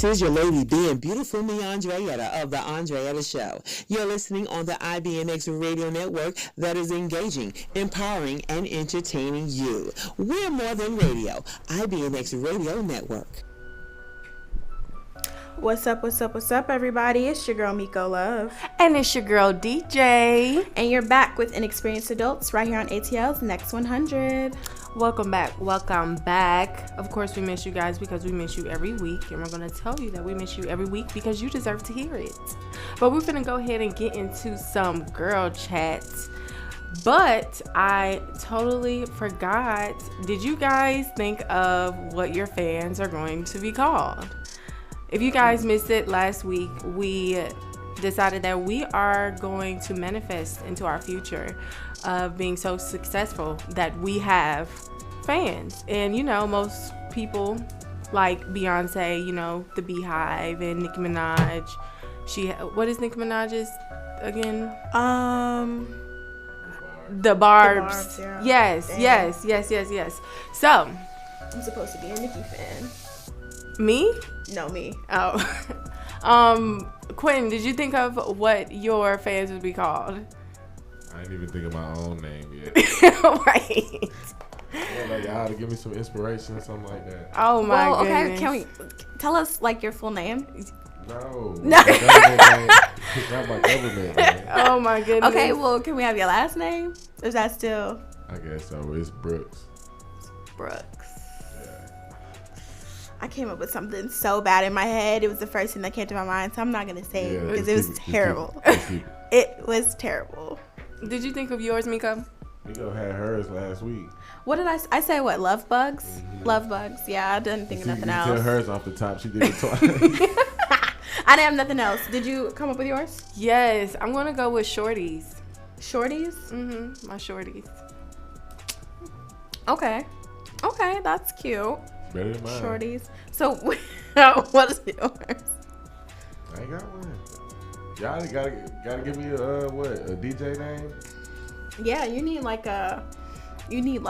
This is your lady being beautiful, me, Andreetta, of the Andreetta Show. You're listening on the IBNX radio network that is engaging, empowering, and entertaining you. We're more than radio. IBNX Radio Network. What's up, everybody? It's your girl, Meikko Love. And it's your girl, DJ. And you're back with Inexperienced Adults right here on ATL's Next 100. Welcome back. Of course, we miss you guys because we miss you every week. And we're going to tell you that we miss you every week because you deserve to hear it. But we're going to go ahead and get into some girl chat. But I totally forgot. Did you guys think of what your fans are going to be called? If you guys missed it last week, we decided that we are going to manifest into our future of being so successful that we have fans. And, you know, most people like Beyonce, you know, the Beehive and Nicki Minaj. What is Nicki Minaj's again? The Barbs. Yeah. Yes. So, I'm supposed to be a Nicki fan. Me? No, me. Oh. Quinton, did you think of what your fans would be called? I didn't even think of my own name yet. Right. Yeah, like y'all to give me some inspiration or something like that. Oh my goodness. Okay, can we tell us like your full name? No. It's not my government name. Oh my goodness. Okay, well, can we have your last name? Is that still? I guess so. It's Brooks. Brooks. I came up with something so bad in my head. It was the first thing that came to my mind, so I'm not going to say it because it was terrible. It was terrible. Did you think of yours, Meikko? Meikko had hers last week. What did I say? What, Love Bugs? Mm-hmm. Love Bugs. Yeah, I didn't think of nothing else. You tell hers off the top. She did it twice. I didn't have nothing else. Did you come up with yours? Yes, I'm going to go with Shorties. Shorties? Mm-hmm, my Shorties. Okay, that's cute. Better than mine. Shorties. So, what is yours? I ain't got one. Y'all gotta give me a DJ name? Yeah, you need like a little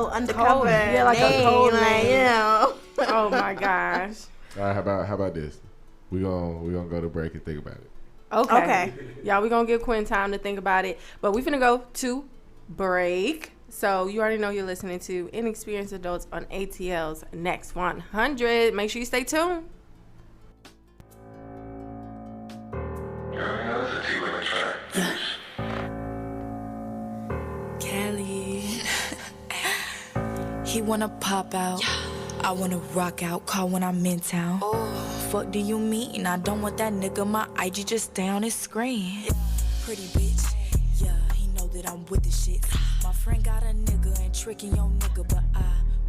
undercover name. Yeah, like a code name. You know. Oh my gosh. All right, how about this? We gonna go to break and think about it. Okay. Y'all, we gonna give Quinn time to think about it, but we finna go to break. So you already know you're listening to Inexperienced Adults on ATL's Next 100. Make sure you stay tuned. Kelly, he wanna pop out. I wanna rock out, call when I'm in town. Fuck do you mean? I don't want that nigga, my IG just down his screen. Pretty bitch, yeah, he know that I'm with the shit. My friend got a nigga and tricking your nigga, but I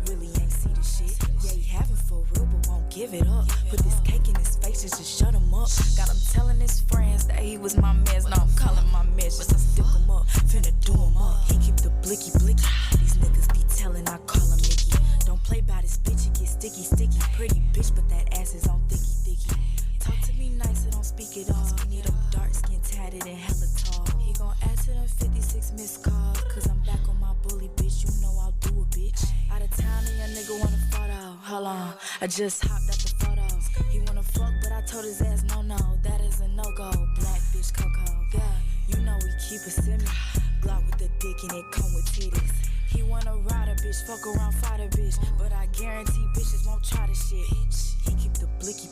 really ain't see the shit. Yeah, he having for real, but won't give it up. Put this cake in his face and just shut him up. Got him telling his friends that he was my mans. Now I'm calling my mans just to stick him up. Finna do him up. He keep the blicky. These niggas be telling I call him Mickey. Don't play by this bitch, it get sticky. Pretty bitch, but that ass is on thicky. Talk to me nice, so don't speak it all. Need him dark skin, tatted and hella tall. He gon' add to them 56 missed calls. Cause I'm back on my bully, bitch. You know I'll do a bitch. Out of town and your nigga want a photo. Hold on, I just hopped at the photos. He wanna fuck, but I told his ass no, that is a no-go. Black bitch Coco, yeah, you know we keep it semi. Glock with the dick and it come with titties. He wanna ride a bitch, fuck around, fight a bitch. But I guarantee bitches won't try this shit. He keep the blicky.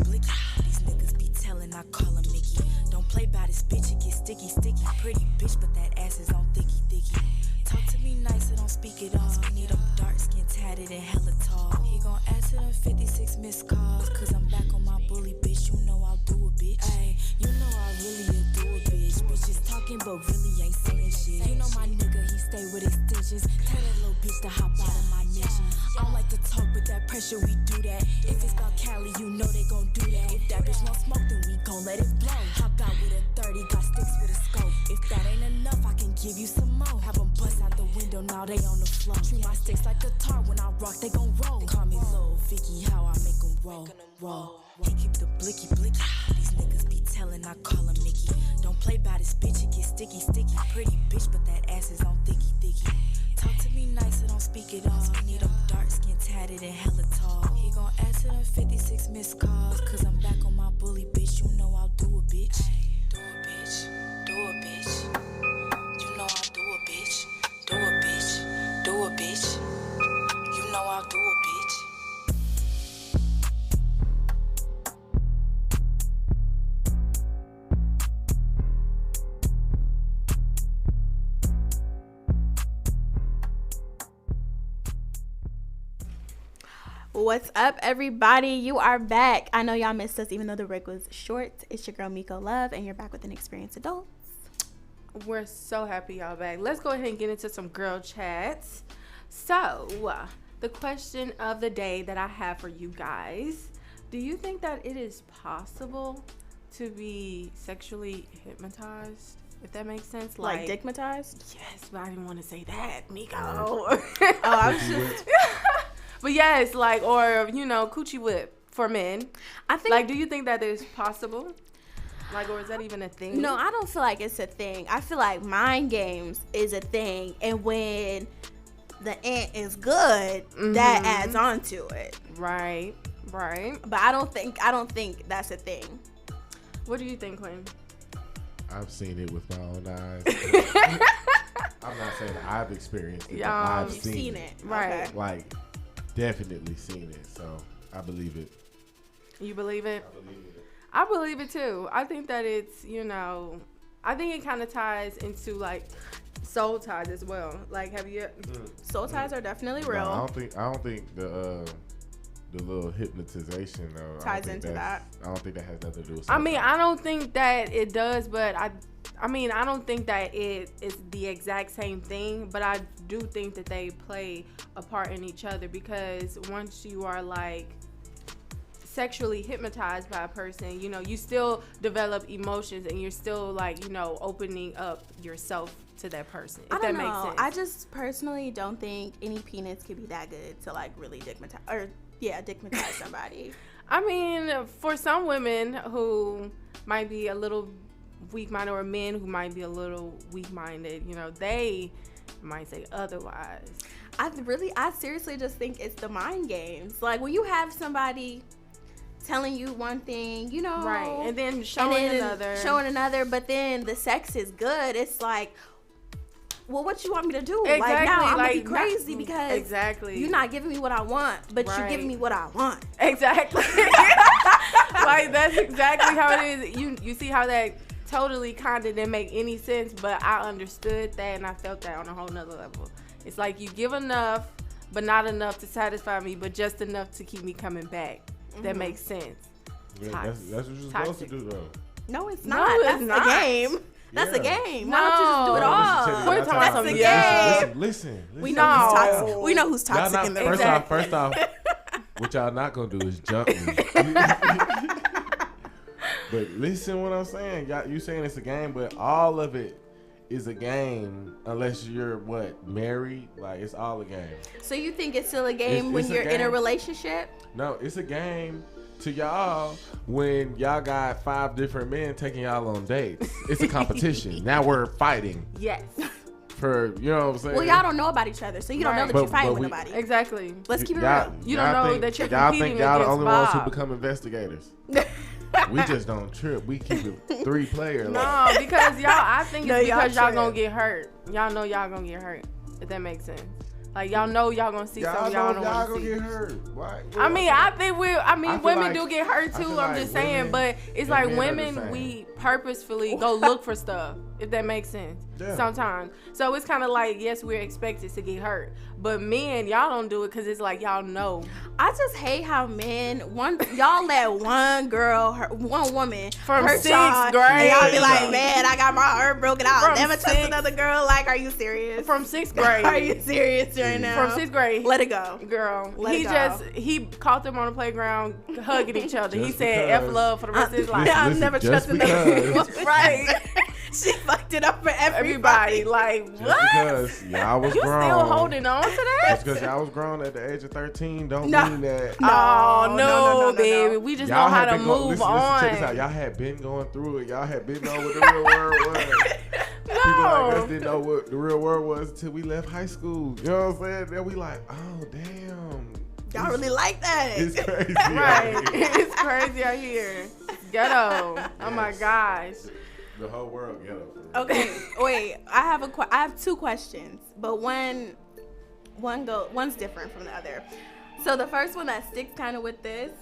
These niggas be telling I call him Mickey. Don't play by this bitch, it get sticky. Pretty bitch, but that ass is on thicky. Talk to me nice, so don't speak it all. Need him dark skin, tatted and hella tall. He gon' add to them 56 missed calls. Cause I'm back on my bully, bitch. You know I'll do a bitch. Ay, you know I really do a bitch. Bitches talking, but really ain't saying shit. You know my nigga, he stay with extensions. Tell that little bitch to hop out of my niche. I don't like to talk, but that pressure, we do that. If it's about Cali, you know they gon' do that. If that bitch won't smoke, then we gon' let it blow. Hop out with a 30, got sticks with a scope. If that ain't enough, I can give you some more. Have them bust out the window, now they on the floor. Treat my sticks like guitar, when I rock, they gon' roll. Call me Lil Vicky, how I make them roll. He keep the blicky. These niggas be telling I call him Mickey. Don't play by this bitch, it get sticky. Pretty bitch, but that ass is on thicky. Talk to me nice, so don't speak it all. Need him dark skin, tatted and hella tall. He gon' add to them 50 What's up, everybody? You are back. I know y'all missed us even though the break was short. It's your girl, Meikko Love, and you're back with Nxperienced Adults. We're so happy y'all back. Let's go ahead and get into some girl chats. So, the question of the day that I have for you guys, do you think that it is possible to be sexually hypnotized? If that makes sense. Like dickmatized? Yes, but I didn't want to say that, Meikko. I was just... But yes, like, or, you know, coochie whip for men. I think... Like, do you think that is possible? Like, or is that even a thing? No, I don't feel like it's a thing. I feel like mind games is a thing. And when the ant is good, that adds on to it. Right. But I don't think that's a thing. What do you think, Quinn? I've seen it with my own eyes. I'm not saying I've experienced it, but I've seen it. Right. Okay. Like, definitely seen it. So, I believe it. You believe it? I believe it. I believe it too. I think that it's, you know, I think it kind of ties into like soul ties as well. Like, have you? Soul ties are definitely real. No, I don't think the little hypnotization though ties into that. I don't think that has nothing to do with I mean, I don't think that it does, but I mean, I don't think that it is the exact same thing, but I do think that they play a part in each other, because once you are like sexually hypnotized by a person, you know, you still develop emotions and you're still like, you know, opening up yourself to that person. If that makes sense. I just personally don't think any penis could be that good to like really dickmatize somebody. I mean, for some women who might be a little weak-minded, or men who might be a little weak-minded, you know, they might say otherwise. I seriously just think it's the mind games. Like when you have somebody telling you one thing, you know, right, and then showing another, but then the sex is good. It's like, well, what you want me to do? Exactly. Like now I'm like, gonna be crazy because you're not giving me what I want, but you're giving me what I want. Exactly. Like that's exactly how it is. You see how that totally kind of didn't make any sense, but I understood that and I felt that on a whole nother level. It's like you give enough, but not enough to satisfy me, but just enough to keep me coming back. That makes sense. Yeah, that's what you're supposed to do though. No, it's not. That's the game. That's a game. Why don't you just do it all? We're talking about some game. Listen. We know who's toxic in the room. First off, what y'all not gonna do is jump me. But listen what I'm saying. You saying it's a game, but all of it is a game unless you're married. Like it's all a game. So you think it's still a game when you're in a relationship? No, it's a game to y'all when y'all got 5 different men taking y'all on dates. It's a competition. Now we're fighting. Yes. For, you know what I'm saying? Well, y'all don't know about each other, so you don't know that you're fighting with nobody. Exactly. Let's keep it real. You don't know that you're competing think y'all the only Bob. ones who become investigators. We just don't trip. We keep it 3-player. No, because I think it's because y'all gonna get hurt. Y'all know y'all gonna get hurt. If that makes sense. Like y'all know y'all gonna see something y'all don't want to see. Y'all gonna get hurt. Why? I mean, I think women do get hurt too. I'm just saying, women, but it's like women, we purposefully go look for stuff. If that makes sense. Yeah. Sometimes. So it's kind of like, yes, we're expected to get hurt. But men, y'all don't do it because it's like y'all know. I just hate how men, y'all let one woman from hurt 6th grade. And y'all be like, man, I got my heart broken out. I'll never touch another girl. Like, are you serious? From 6th grade. Are you serious right now? From 6th grade. Let it go. Girl. He caught them on the playground hugging each other. He said F love for the rest of his life. I've never trusted another woman. Right. She fucked it up for everybody. Like, just what? Because y'all was grown. You still holding on to that? Just because y'all was grown at the age of 13 don't mean that. No, baby. We just know how to move on. Check this out. Y'all had been going through it. Y'all had been knowing what the real world was. People like us didn't know what the real world was until we left high school. You know what I'm saying? Then we like, oh, damn. Y'all really like that. It's crazy. Right. It's crazy out here. Ghetto. Yes. Oh, my gosh. The whole world ghetto. Okay, wait. I have 2 questions, but one's different from the other. So the first one that sticks kind of with this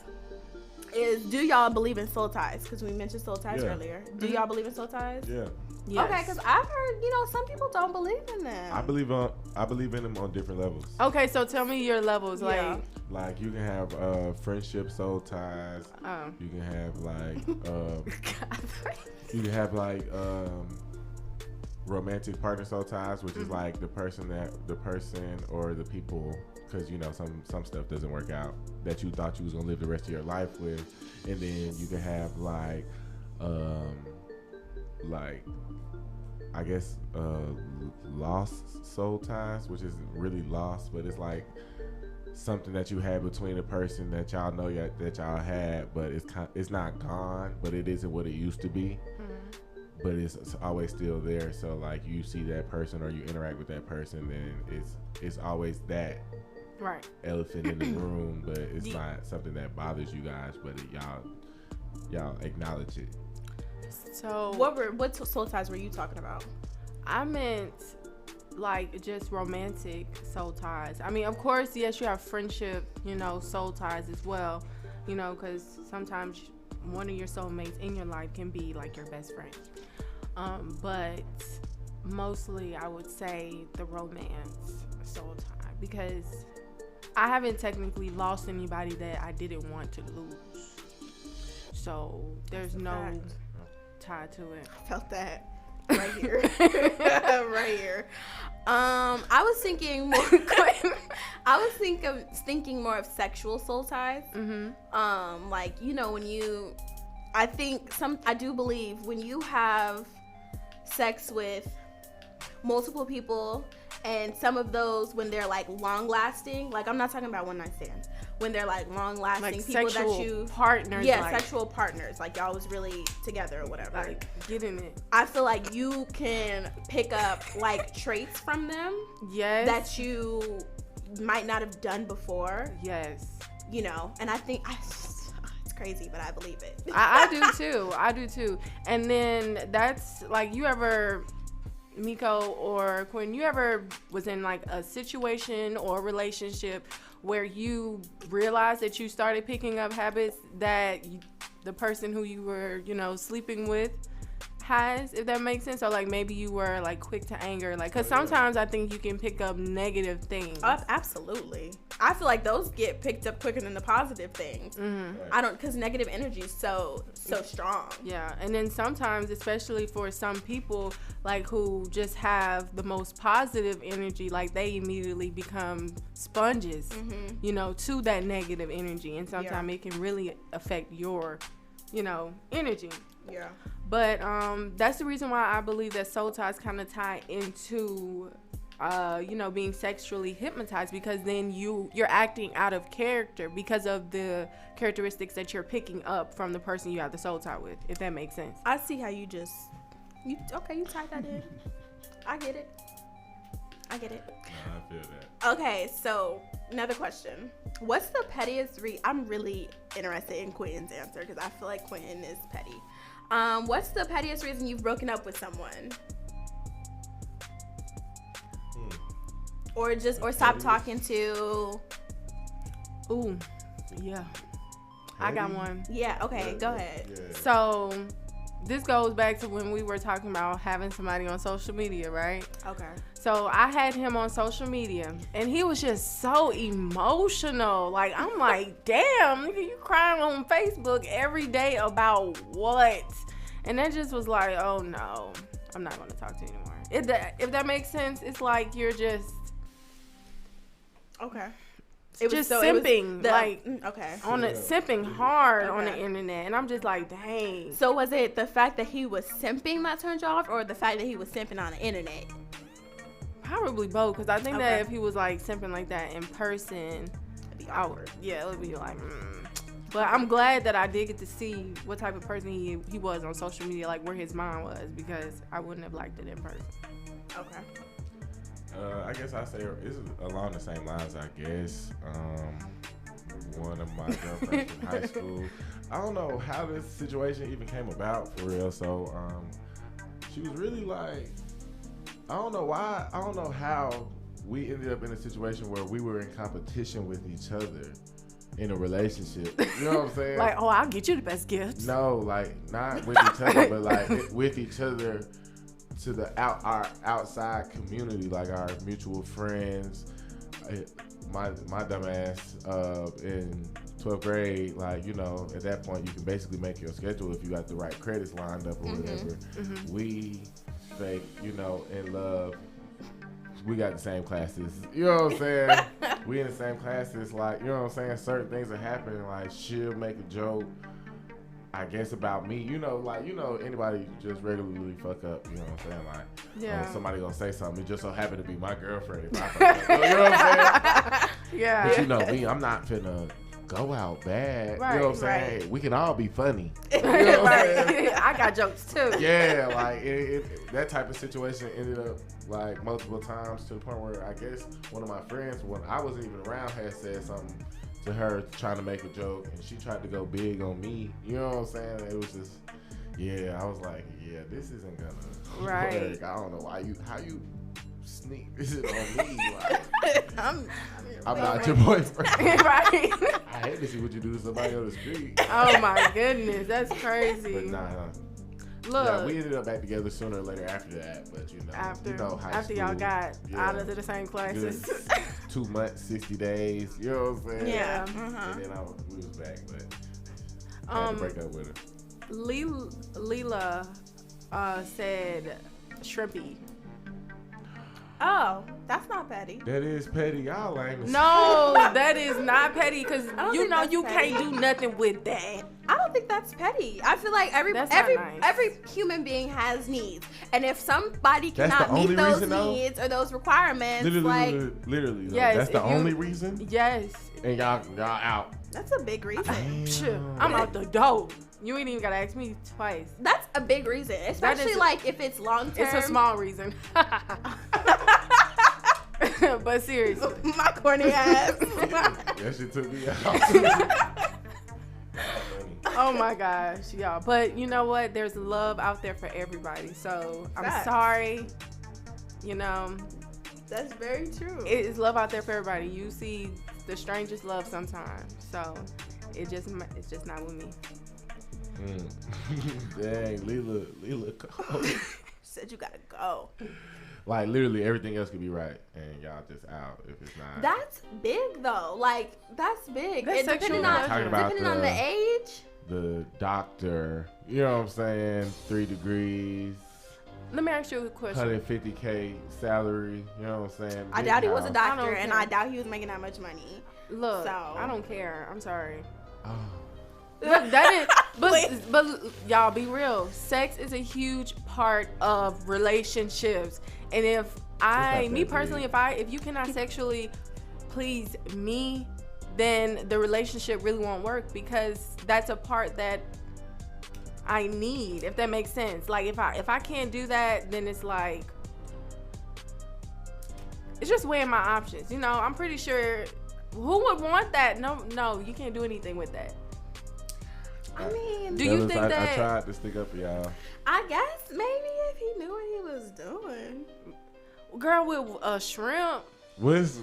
is, do y'all believe in soul ties? Because we mentioned soul ties Yeah. earlier. Do y'all believe in soul ties? Yeah. Yes. Okay, because I've heard, some people don't believe in them. I believe in them on different levels. Okay, so tell me your levels. Yeah. Like you can have friendship soul ties. You can have you can have romantic partner soul ties, which is like the person or the people, because some stuff doesn't work out that you thought you was gonna live the rest of your life with, and then you can have I guess lost soul ties, which is really lost, but it's like something that you had between a person that y'all know that y'all had, but it's not gone, but it isn't what it used to be. But it's always still there. So like you see that person or you interact with that person, then it's always that right elephant in the room, but it's not something that bothers you guys, but y'all acknowledge it. So what soul ties were you talking about? I meant like just romantic soul ties. I mean, of course, yes, you have friendship, soul ties as well, because sometimes one of your soulmates in your life can be like your best friend. But mostly I would say the romance soul tie, because I haven't technically lost anybody that I didn't want to lose. So there's no tie to it. I felt that right here. Right here. I was thinking more thinking more of sexual soul ties. Like, when I do believe when you have sex with multiple people, and some of those, when they're like long lasting, like I'm not talking about one night stands, when they're like long lasting, like people sexual that you partners, sexual partners, like y'all was really together or whatever, like getting it. I feel like you can pick up like traits from them, yes, that you might not have done before, yes, and I think it's crazy, but I believe it. I do too. And then that's like, you ever, Meikko or Quinn, you ever was in like a situation or a relationship where you realized that you started picking up habits that the person who you were, sleeping with has, if that makes sense? Or like maybe you were like quick to anger, like, because sometimes I think you can pick up negative things. Absolutely. I feel like those get picked up quicker than the positive things. I don't, because negative energy is so strong. Yeah, and then sometimes, especially for some people like who just have the most positive energy, like they immediately become sponges, to that negative energy, and sometimes it can really affect your, energy. Yeah. But that's the reason why I believe that soul ties kind of tie into being sexually hypnotized, because then you're acting out of character because of the characteristics that you're picking up from the person you have the soul tie with, if that makes sense. I see how you tied that in. I get it. I feel that. Okay, so another question. What's the pettiest I'm really interested in Quinton's answer, because I feel like Quinton is petty. What's the pettiest reason you've broken up with someone? Or stop talking to? Ooh, yeah. I got one. Yeah, okay, go ahead. Yeah. So this goes back to when we were talking about having somebody on social media, right? Okay. So I had him on social media, and he was just so emotional. Like, I'm like, damn, nigga, you crying on Facebook every day about what? And that just was like, oh no, I'm not gonna talk to you anymore. If that makes sense, it's like you're just okay. Simping, okay. On it, simping hard on the internet, and I'm just like, dang. So was it the fact that he was simping that turned you off, or the fact that he was simping on the internet? Probably both, because I think that if he was like simping like that in person, It'd be awkward. it would be like, But I'm glad that I did get to see what type of person he was on social media, like where his mind was, because I wouldn't have liked it in person. Okay. I guess I say it's along the same lines. I guess one of my girlfriends from high school. I don't know how this situation even came about for real. So she was really like, I don't know why. I don't know how we ended up in a situation where we were in competition with each other. in a relationship. You know what I'm saying? Like, oh, I'll get you the best gifts. No, like not with each other, but like with each other to the our outside community, like our mutual friends. My dumb ass in 12th grade, like, you know, at that point you can basically make your schedule if you got the right credits lined up or whatever. We fake, you know, in love. We got the same classes. You know what I'm saying? We in the same classes, like, you know what I'm saying? Certain things are happening, like she'll make a joke, I guess, about me. You know, like, you know, anybody just regularly fuck up, you know what I'm saying? Like, somebody gonna say something, it just so happened to be my girlfriend. If I fuck up. You know what I'm saying? Yeah. But you know me, I'm not finna go out bad. Right, you know what I'm saying? right. We can all be funny. You know what I'm saying? I got jokes too. Yeah, like that type of situation ended up like multiple times to the point where I guess one of my friends, when I wasn't even around, had said something to her trying to make a joke, and she tried to go big on me. You know what I'm saying? It was just, yeah, I was like, yeah, this isn't gonna Right. work. I don't know how you sneak this is on me. Like, I'm not your boyfriend. Right. I hate to see what you do to somebody on the street. Oh my goodness, that's crazy. But nah. Look, Yeah, we ended up back together sooner or later after that, but you know high after school, y'all got out of the same classes. Good 2 months, 60 days, you know what I'm saying? Yeah. And then we was back, but I had to break up with her. Leela said shrimpy. Oh, that's not petty. That is petty. Y'all lame. No, that is not petty, because you know you petty. can't do nothing with that. I don't think that's petty. I feel like every That's not nice. every human being has needs, and if somebody That's cannot the only meet those reason, though? needs or those requirements, Literally. Yes, That's the if you- only reason. Yes. And y'all out. that's a big reason. Shit, I'm out the door. You ain't even gotta ask me twice. That's a big reason, especially like if it's long term. It's a small reason. But seriously. My corny ass. That shit took me out. Oh my gosh, y'all. But you know what? There's love out there for everybody. So I'm Facts. sorry. You know, That's very true. it's love out there for everybody. You see the strangest love sometimes. So it's just not with me. Dang, Leela. Said you gotta go. Like literally everything else could be right, and y'all just out if it's not. That's big though. Like that's big. That's Depending sexual on pleasure. depending on the age. The doctor, you know what I'm saying? 3 degrees, Let me ask you a question. 150K salary. You know what I'm saying? I Big doubt he was a house. doctor, don't and care. I doubt he was making that much money. Look, So- I don't care. I'm sorry. Oh. But that is, but y'all be real. Sex is a huge part of relationships, and if me personally, if you cannot sexually please me, then the relationship really won't work, because that's a part that I need. If that makes sense. Like if I can't do that, then it's like it's just weighing my options. You know, I'm pretty sure who would want that? No, you can't do anything with that. I mean, Do you Fellas, think I that? tried to stick up for y'all. I guess maybe if he knew what he was doing. Girl with a shrimp, What's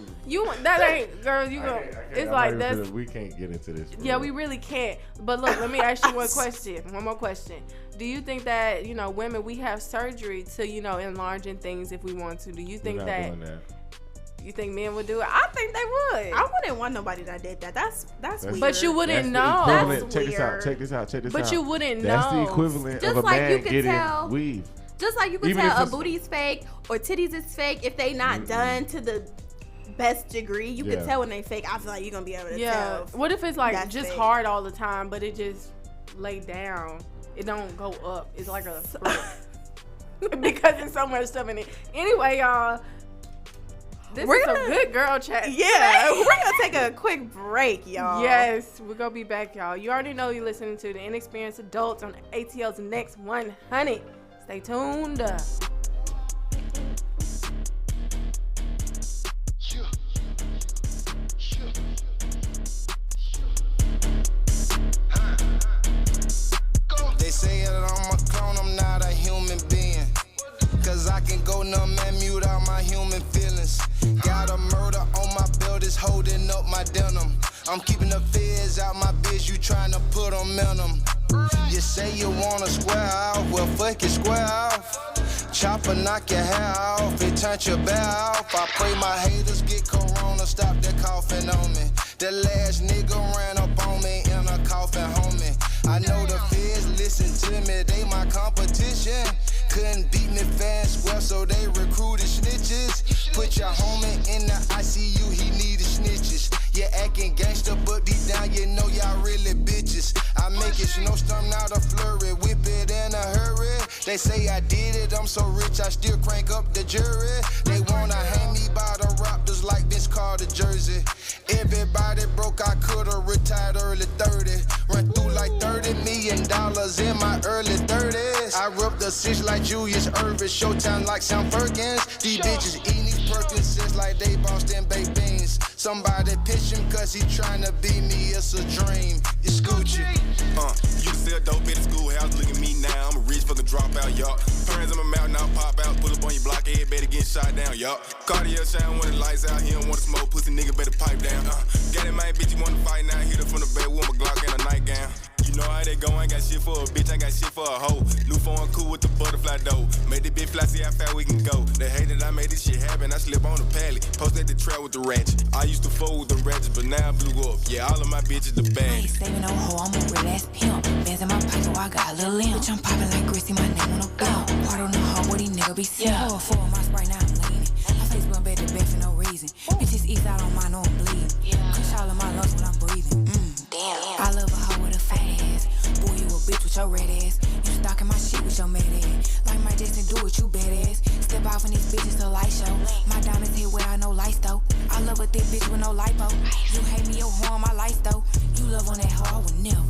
that ain't girl. You go. It's like that's. We can't get into this. Yeah, we really can't. But look, let me ask you one more question. Do you think that, you know, women, we have surgery to, you know, enlarge in things if we want to? Do you think that? You think men would do it? I think they would. I wouldn't want nobody that did that. That's weird. But you wouldn't know. That's Check weird. this out. But you wouldn't That's know. the equivalent Just of a like you man could getting tell- weave. Just like you can Even tell if a it's- booty's fake or titties is fake if they not done to the best degree. You Yeah. can tell when they fake. I feel like you're gonna be able to Yeah. tell. What if it's like That's just fake. hard all the time, but it just lay down? It don't go up. It's like a because there's so much stuff in it. Anyway, y'all, this We're is gonna- a good girl chat. Yeah, we're gonna take a quick break, y'all. Yes, we're gonna be back, y'all. You already know you're listening to the Inexperienced Adults on ATL's Next 100. Stay tuned. They say that I'm a clone, I'm not a human being. Cause I can go numb and mute out my human feelings. Got a murder on my belt, it's holding up my denim. I'm keeping the feds out my bitch, you tryna put them in them. You say you wanna square off, well fuck it, square off. Chopper knock your hair off, it turn your bear off. I pray my haters get corona, stop that coughing on me. The last nigga ran up on me in a coffin, homie. I know the feds listen to me, they my competition. Couldn't beat me fair and square, so they recruited snitches. Put your homie in the ICU, he needed snitches. You acting gangster, but deep down you know y'all really bitches. I make it snowstorm, not a flurry, whip it in a hurry. They say I did it, I'm so rich, I still crank up the jury. They wanna hang me by the Raptors like this Carter jersey. Everybody broke, I could've retired early 30. Run through like $30 million in my early 30s. I rip the six like Julius Irvin, Showtime like Sam Perkins. These bitches eating these Perkins like they Boston baked beans. Somebody pitch him cause he tryna be me, it's a dream. It's Gucci. You can sell dope at the schoolhouse, look at me now, I'm a rich fucking dropout, y'all. Parents in my mouth, now pop out, pull up on your block, everybody getting shot down, y'all. Cartier shine when the lights out, he don't wanna smoke, pussy nigga better pipe down. Got it, man, bitch, you wanna fight now, hit her from the back with my Glock and a nightgown. You know how they go, I ain't got shit for a bitch, I got shit for a hoe. New phone cool with the butterfly dough. Made the bitch fly, see how far we can go. They hate that I made this shit happen, I slip on the pallet. Post at the trap with the ratchet. I used to fool with the ratchets, but now I blew up. Yeah, all of my bitches the bad. I ain't saving no hoe, I'm a real ass pimp. Bands in my pocket, I got a little limp. Bitch, I'm popping like Greasy, my name on the bill. Part on the hoe, where these niggas be sick. Pour a four on my Sprite, now I'm leaning. My face went back to back for no reason. Bitches east out on mine, know I'm bleeding. Kush all in my lungs when I'm breathing. Damn. I love a hoe with a fat ass. Boy, you a bitch with your red ass. You stalking my shit with your mad ass. Like my Jason do it, you badass. Step off in these bitches, a light show. My diamonds hit where I know lights though. I love a thick bitch with no lipo. You hate me, your horn, my lights though. You love on that hoe, I would never.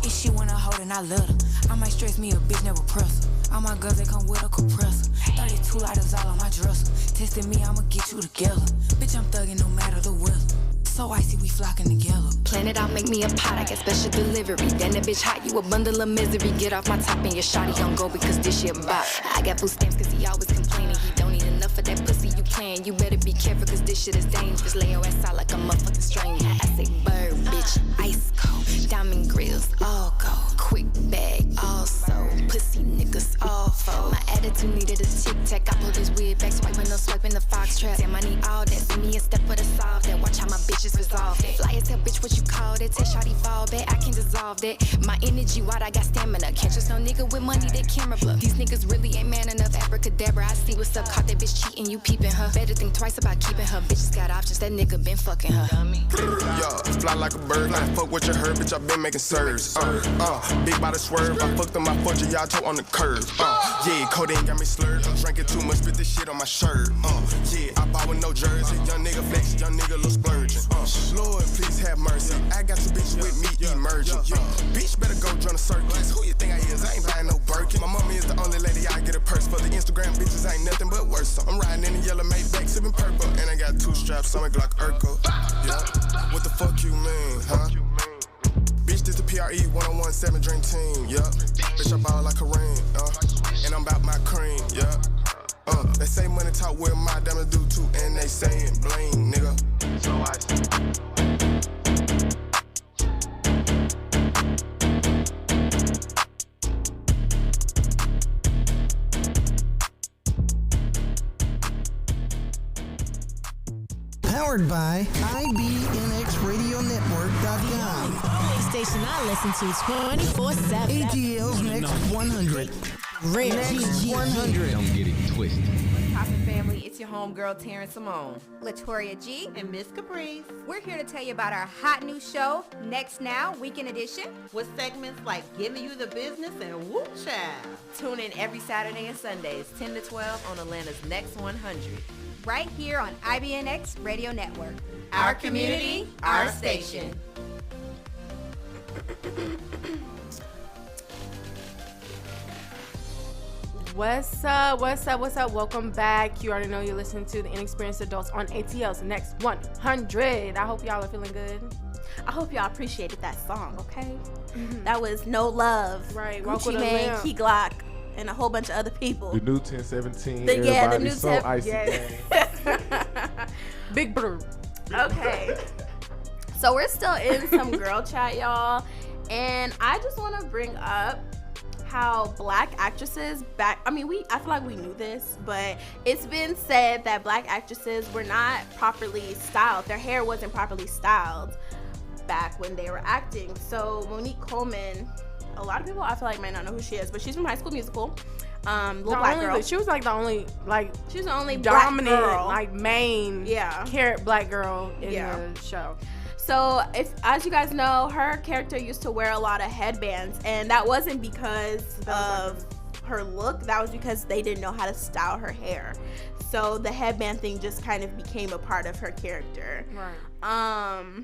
If she wanna hold and I love her. I might stress me a bitch, never press her. All my guns, they come with a compressor. 32 lighters all on my dresser. Testing me, I'ma get you together. Bitch, I'm thugging no matter the weather. So icy, we flocking together. Plan it out, make me a pot, I get special delivery. Then that bitch hot, you a bundle of misery. Get off my top and your shawty on go because this shit bop. I got food stamps cause he always complaining. He don't need enough of that pussy you playing. You better be careful cause this shit is dangerous. Lay your ass out like a motherfucking stranger. I say bird, bitch, ice cold. Diamond grills, all gold. Quick bag, also. Pussy niggas, all fold. My attitude needed a tic-tac. I pull this weird back, swiping, no swiping the fox trap. Damn, I need all that. See me a step for the solve that. Watch how my bitches resolve that. Fly as hell, bitch, what you call that? Tell shawty fall back, I can dissolve that. My energy wide, I got stamina. Can't trust no nigga with money, that camera bluff. These niggas really ain't man enough. Abracadabra, I see what's up. Caught that bitch cheating, you peeping her. Better think twice about keeping her. Bitches got options, that nigga been fucking her. Yo, fly like a bird, like fuck what you heard, bitch, I been making serves. Big body swerve, I fucked on my fortune, y'all toe on the curve. Yeah, codeine got me slurred, I'm drinking too much, spit this shit on my shirt. Yeah, I bought with no jersey, young nigga flex, young nigga little splurging. Lord, please have mercy, I got two bitches with me emerging. Bitch better go join the circus, who you think I is? I ain't buying no Birkin. My mommy is the only lady I get a purse for. The Instagram bitches ain't nothing but worse. I'm riding in the yellow Maybach, sipping purple, and I got two straps on my Glock Urkel. Yeah, what the fuck you mean, huh? Bitch, this the PRE 1017 Dream Team, yeah. Bitch, I ball like Kareem, and I'm about my cream, yeah. They say money talk, where my diamonds do too, and they saying bling, nigga. So I Powered by IBNXRadioNetwork.com. Station I listen to 24/7. ATL's Next 100. Real Next 100. Don't get it twisted. Poppin' family, it's your homegirl Terrence Simone, Latoria G, and Miss Caprice. We're here to tell you about our hot new show, Next Now, Weekend Edition, with segments like Giving You the Business and Whoop Child. Tune in every Saturday and Sundays, 10 to 12 on Atlanta's Next 100. Right here on IBNX Radio Network. Our community, our station. What's up? Welcome back. You already know you're listening to the Inexperienced Adults on ATL's Next 100. I hope y'all are feeling good. I hope y'all appreciated that song, okay? That was No Love. Right. Gucci Mane, Key Glock, and a whole bunch of other people. The new 1017. The Everybody new so icy. Big Brr. Okay. So we're still in some girl chat, y'all. And I just want to bring up how black actresses I feel like we knew this, but it's been said that black actresses were not properly styled. Their hair wasn't properly styled back when they were acting. So Monique Coleman, a lot of people I feel like might not know who she is, but she's from High School Musical. Little black girl. She was like the only she's the only dominant black girl. like main carrot black girl in the show. So, as you guys know, her character used to wear a lot of headbands, and that wasn't because of her look. That was because they didn't know how to style her hair. So the headband thing just kind of became a part of her character. Right.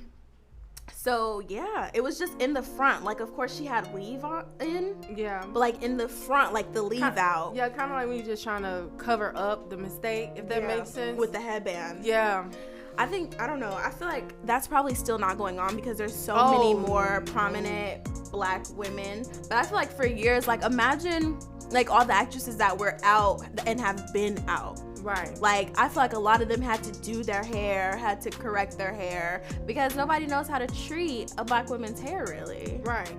So yeah, it was just in the front. Like, of course, she had weave in. Yeah. But like in the front, like the leave out. Yeah, kind of like when you're just trying to cover up the mistake, if that makes sense. With the headband. Yeah. I don't know. I feel like that's probably still not going on because there's so many more prominent black women. But I feel like for years, like imagine like all the actresses that were out and have been out. Right. Like I feel like a lot of them had to do their hair, had to correct their hair because nobody knows how to treat a black woman's hair really. Right.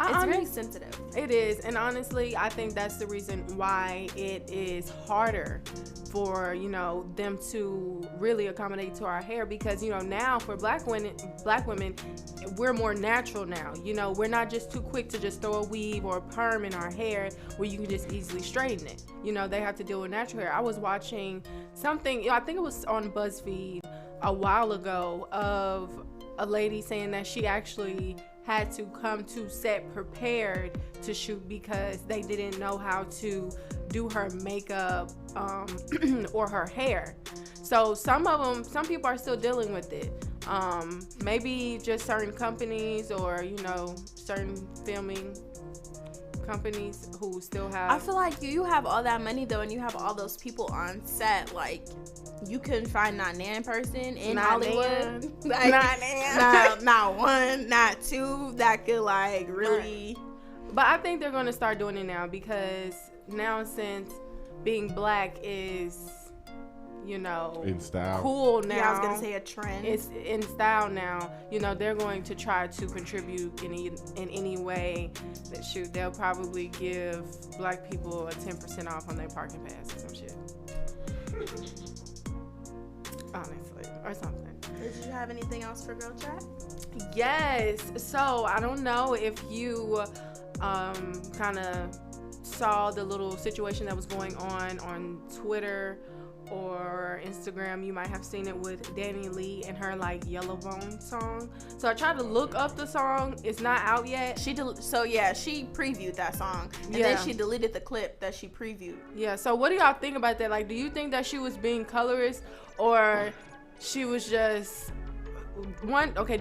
It's very sensitive. It is, and honestly, I think that's the reason why it is harder for them to really accommodate to our hair because now for black women, we're more natural now. We're not just too quick to just throw a weave or a perm in our hair where you can just easily straighten it. They have to deal with natural hair. I was watching something, I think it was on BuzzFeed a while ago of a lady saying that she actually had to come to set prepared to shoot because they didn't know how to do her makeup or her hair. So some people are still dealing with it. Maybe just certain companies or certain filming companies who still have. I feel like you have all that money though, and you have all those people on set. Like you couldn't find not one person in Hollywood. Not one, not two that could like really. Right. But I think they're gonna start doing it now because now since being black is in style, cool now. Yeah, I was gonna say a trend. It's in style now. They're going to try to contribute in any way. That they'll probably give black people a 10% off on their parking pass or some shit. Honestly, or something. Did you have anything else for Girl Chat? Yes. So I don't know if you kind of saw the little situation that was going on Twitter or Instagram. You might have seen it with Danny Lee and her like Yellow Bone song. So I tried to look up the song. It's not out yet. She previewed that song and then she deleted the clip that she previewed. Yeah. So what do y'all think about that? Like, do you think that she was being colorist or she was just do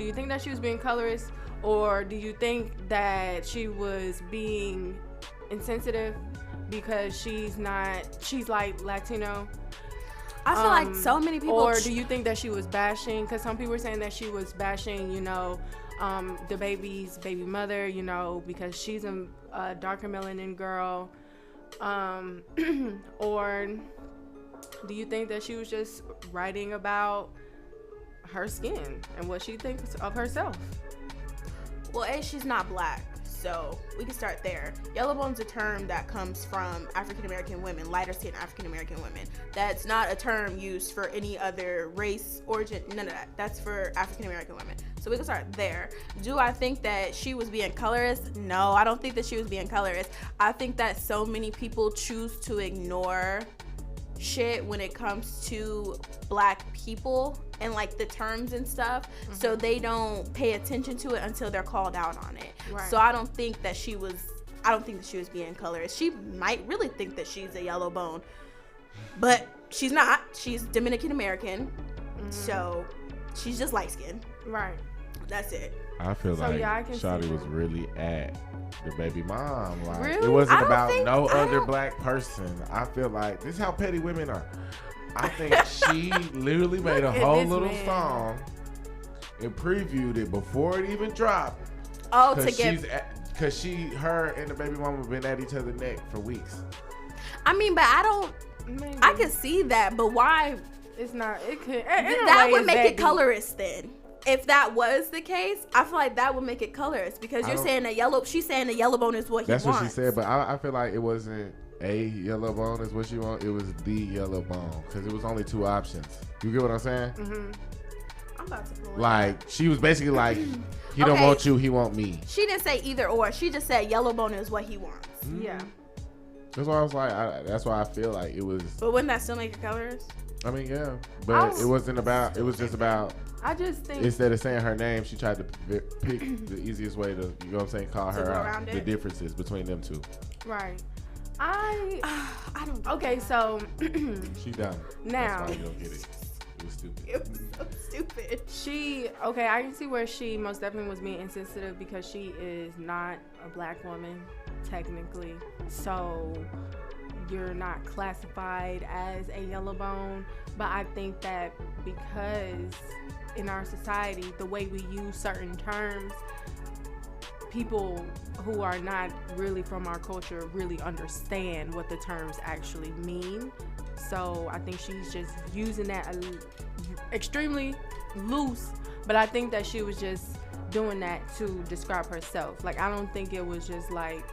you think that she was being colorist or do you think that she was being insensitive because she's like Latino? I feel like so many people. Or do you think that she was bashing? Because some people were saying that she was bashing, the baby's baby mother, because she's a darker melanin girl. Or do you think that she was just writing about her skin and what she thinks of herself? Well, she's not black. So we can start there. Yellow bone's a term that comes from African American women, lighter skinned African American women. That's not a term used for any other race, origin, none of that. That's for African American women. So we can start there. Do I think that she was being colorist? No, I don't think that she was being colorist. I think that so many people choose to ignore shit when it comes to black people and like the terms and stuff, so they don't pay attention to it until they're called out on it. Right. So I don't think that she was being colorist. She might really think that she's a yellow bone, but she's not. She's Dominican American, so she's just light skinned. Right. That's it. I feel like Shawty was really at the baby mom. Like, really? It wasn't about no other black person. I feel like this is how petty women are. I think she literally made a whole little song and previewed it before it even dropped. Oh, because her and the baby mama have been at each other's neck for weeks. I mean, but I could see that, but why? It's not. It could. That would make it colorist then. if that was the case, I feel like that would make it colors because you're saying she's saying the yellow bone is what he wants. That's what she said, but I feel like it wasn't a yellow bone is what she want. It was the yellow bone because it was only 2 options. You get what I'm saying? Mm-hmm. I'm about to pull it like up. she was basically like, he don't want you, he want me. She didn't say either or. She just said yellow bone is what he wants. Mm-hmm. Yeah. That's why I was like, that's why I feel like it was. But wouldn't that still make it colors? I mean, yeah, but it wasn't about. It was just about. I just think instead of saying her name, she tried to pick the easiest way to, you know what I'm saying, call her out. The differences between them two. Right. I don't. Okay, so she done. Now that's why you don't get it. It was stupid. It was so stupid. I can see where she most definitely was being insensitive because she is not a black woman, technically. So you're not classified as a yellow bone. But I think that because in our society, the way we use certain terms, people who are not really from our culture really understand what the terms actually mean. So I think she's just using that extremely loose, but I think that she was just doing that to describe herself. Like, I don't think it was just like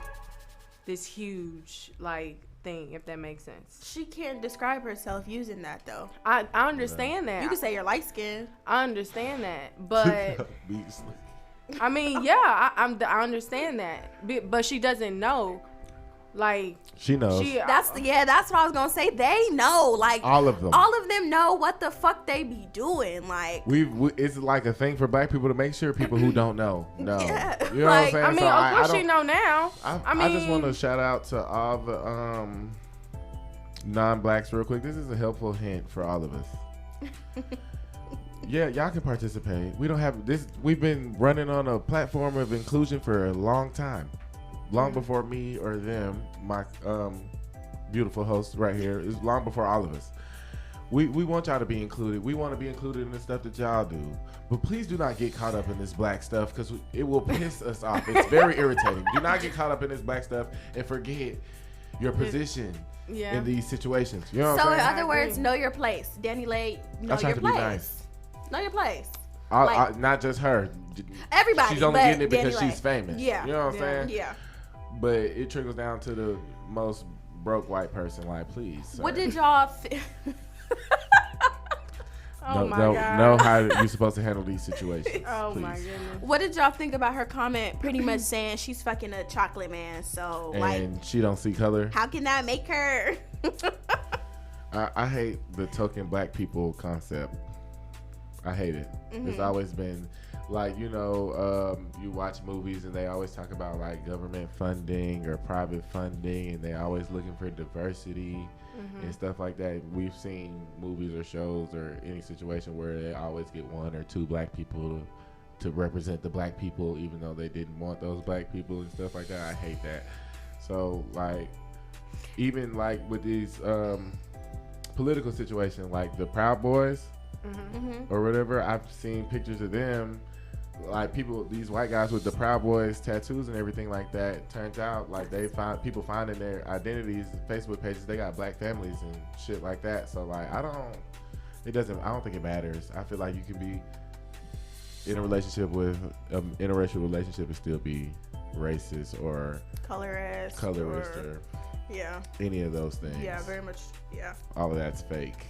this huge like thing, if that makes sense. She can't describe herself using that though. I understand that. You can say you're light skinned. I understand that, but I mean, yeah, I understand that, but she doesn't know. Like, she knows. That's what I was gonna say. They know, like, all of them know what the fuck they be doing. Like, it's like a thing for black people to make sure people who don't know. Yeah. You know what I'm saying? I mean, so of course she know now. I just want to shout out to all the non-blacks real quick. This is a helpful hint for all of us. Yeah, y'all can participate. We don't have this. We've been running on a platform of inclusion for a long time. Long before me or them, my beautiful host right here, is long before all of us. We want y'all to be included. We want to be included in the stuff that y'all do. But please do not get caught up in this black stuff because it will piss us off. It's very irritating. Do not get caught up in this black stuff and forget your position in these situations. You know what I'm saying? So in other words, know your place. Danny Lay, know your place. Nice. Know your place. Not just her. Everybody. She's only getting it Danny because she's famous. Yeah. You know what I'm saying? Yeah. But it trickles down to the most broke white person. Like, please. Sir. What did y'all? God. Know how you're supposed to handle these situations. Oh please. My goodness. What did y'all think about her comment? Pretty much saying she's fucking a chocolate man. So and she don't see color. How can that make her? I hate the token black people concept. I hate it. Mm-hmm. It's always been. Like, you know, you watch movies and they always talk about like government funding or private funding, and they always looking for diversity and stuff like that. We've seen movies or shows or any situation where they always get 1 or 2 black people to represent the black people, even though they didn't want those black people and stuff like that. I hate that. So like, even like with these political situations, like the Proud Boys or whatever, I've seen pictures of them. Like these white guys with the Proud Boys tattoos and everything like that. Turns out like people finding their identities, Facebook pages. They got black families and shit like that. So like I don't think it matters. I feel like you can be in a relationship with an interracial relationship and still be racist or colorist or any of those things. Yeah, very much. Yeah. All of that's fake.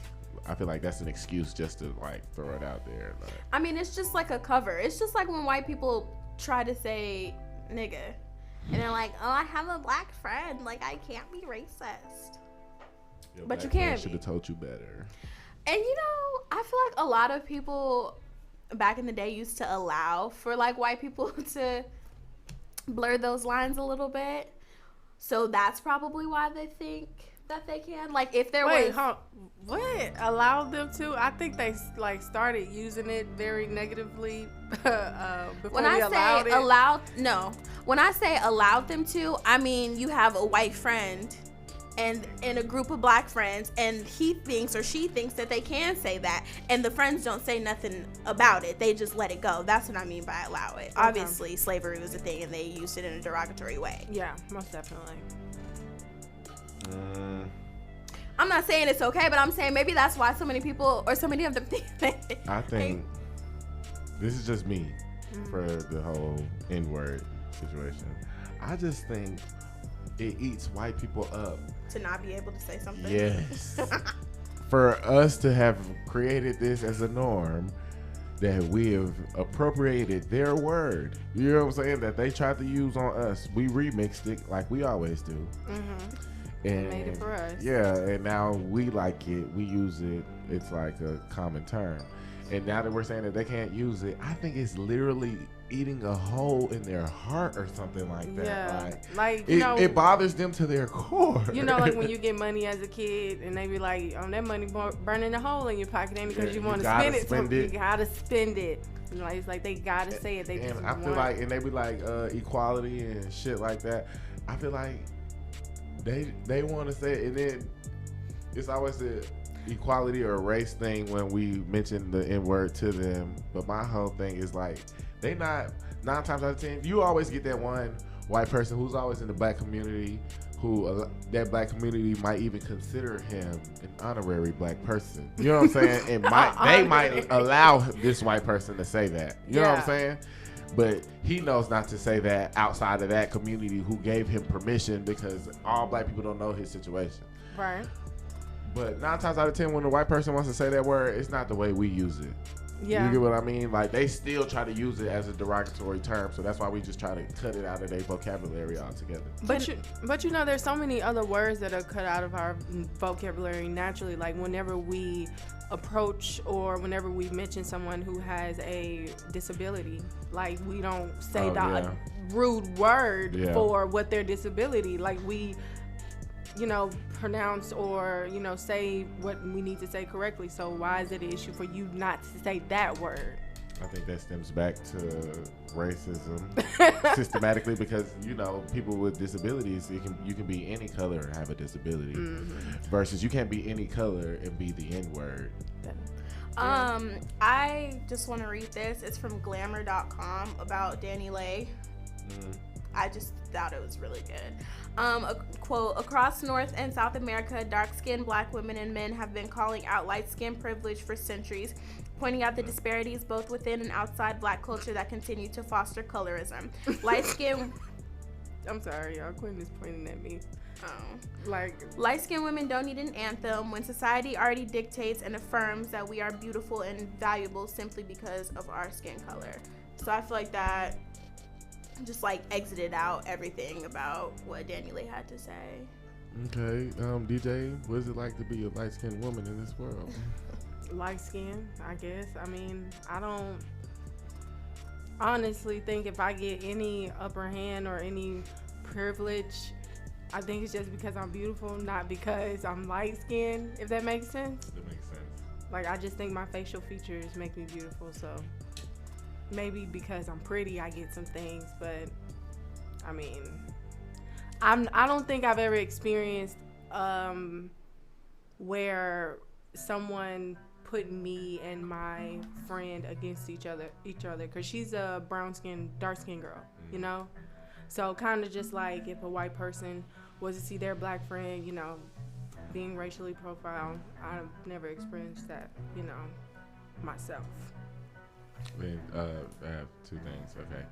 I feel like that's an excuse just to like throw it out there. Like, I mean, it's just like a cover. It's just like when white people try to say nigga and they're like, oh, I have a black friend. Like, I can't be racist. But you can be. Should have told you better. And you know, I feel like a lot of people back in the day used to allow for like white people to blur those lines a little bit. So that's probably why they think that they can. Like, if there was what allowed them to? I think they like started using it very negatively before when I say allowed, no. When I say allowed them to, I mean you have a white friend and in a group of black friends, and he thinks or she thinks that they can say that, and the friends don't say nothing about it. They just let it go. That's what I mean by allow it. Okay. Obviously, slavery was a thing, and they used it in a derogatory way. Yeah, most definitely. I'm not saying it's okay, but I'm saying maybe that's why so many people or so many of them think I think this is just me for the whole N-word situation. I just think it eats white people up to not be able to say something. Yes. For us to have created this as a norm, that we have appropriated their word. You know what I'm saying? That they tried to use on us. We remixed it like we always do. And made it for us. Yeah, and now we like it. We use it. It's like a common term. And now that we're saying that they can't use it, I think it's literally eating a hole in their heart or something like that. Yeah, it bothers them to their core. You know, like when you get money as a kid and they be like, that money burning a hole in your pocket ain't because you want to spend it. So you gotta spend it. You know, it's like they gotta say it. And I feel like, and they be like equality and shit like that. I feel like they want to say it, and then it's always the equality or race thing when we mention the N-word to them. But my whole thing is like, they not 9 times out of 10. You always get that one white person who's always in the black community who that black community might even consider him an honorary black person. You know what I'm saying? And they might allow this white person to say that. You know what I'm saying? But he knows not to say that outside of that community who gave him permission, because all black people don't know his situation. Right. But 9 times out of 10, when the white person wants to say that word, it's not the way we use it. Yeah. You get what I mean? Like, they still try to use it as a derogatory term, so that's why we just try to cut it out of their vocabulary altogether. But you know, there's so many other words that are cut out of our vocabulary naturally. Like whenever we approach or whenever we mention someone who has a disability, like we don't say a rude word for what their disability. Like we, pronounce or, say what we need to say correctly. So why is it an issue for you not to say that word? I think that stems back to racism systematically, because, people with disabilities, you can be any color and have a disability versus you can't be any color and be the N-word. I just want to read this. It's from glamour.com about Danny Lay. I just thought it was really good. A quote, across North and South America, dark-skinned black women and men have been calling out light-skin privilege for centuries, pointing out the disparities both within and outside black culture that continue to foster colorism. Light-skinned... I'm sorry, y'all. Quinton is pointing at me. Light-skinned women don't need an anthem when society already dictates and affirms that we are beautiful and valuable simply because of our skin color. So I feel like that just exited out everything about what Danny Lay had to say. Okay, DJ, what is it like to be a light-skinned woman in this world? Light skin, I guess. I mean, I don't honestly think if I get any upper hand or any privilege, I think it's just because I'm beautiful, not because I'm light skinned, if that makes sense. That makes sense. I just think my facial features make me beautiful, so maybe because I'm pretty, I get some things, but I mean, I don't think I've ever experienced where someone put me and my friend against each other, because she's a brown-skinned, dark-skinned girl, So kind of just like if a white person was to see their black friend, being racially profiled, I've never experienced that, myself. And I have 2 things, okay.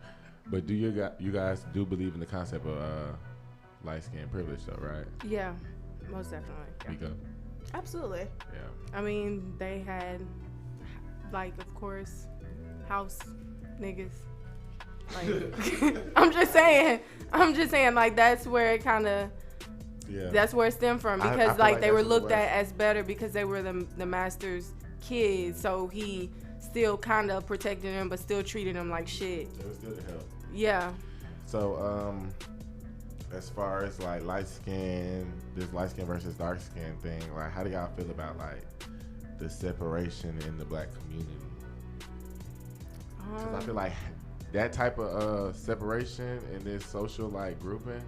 But do you guys do believe in the concept of light skin privilege, though, right? Yeah, most definitely. Meikko? Absolutely. Yeah. I mean, they had, of course, house niggas. I'm just saying, that's where it kind of, that's where it stemmed from, because I they were looked at as better because they were the master's kids, so he still kind of protected them, but still treated them like shit. It was still to help. Yeah. So, as far as light skin, this light skin versus dark skin thing, how do y'all feel about the separation in the black community? Because I feel like that type of separation in this social grouping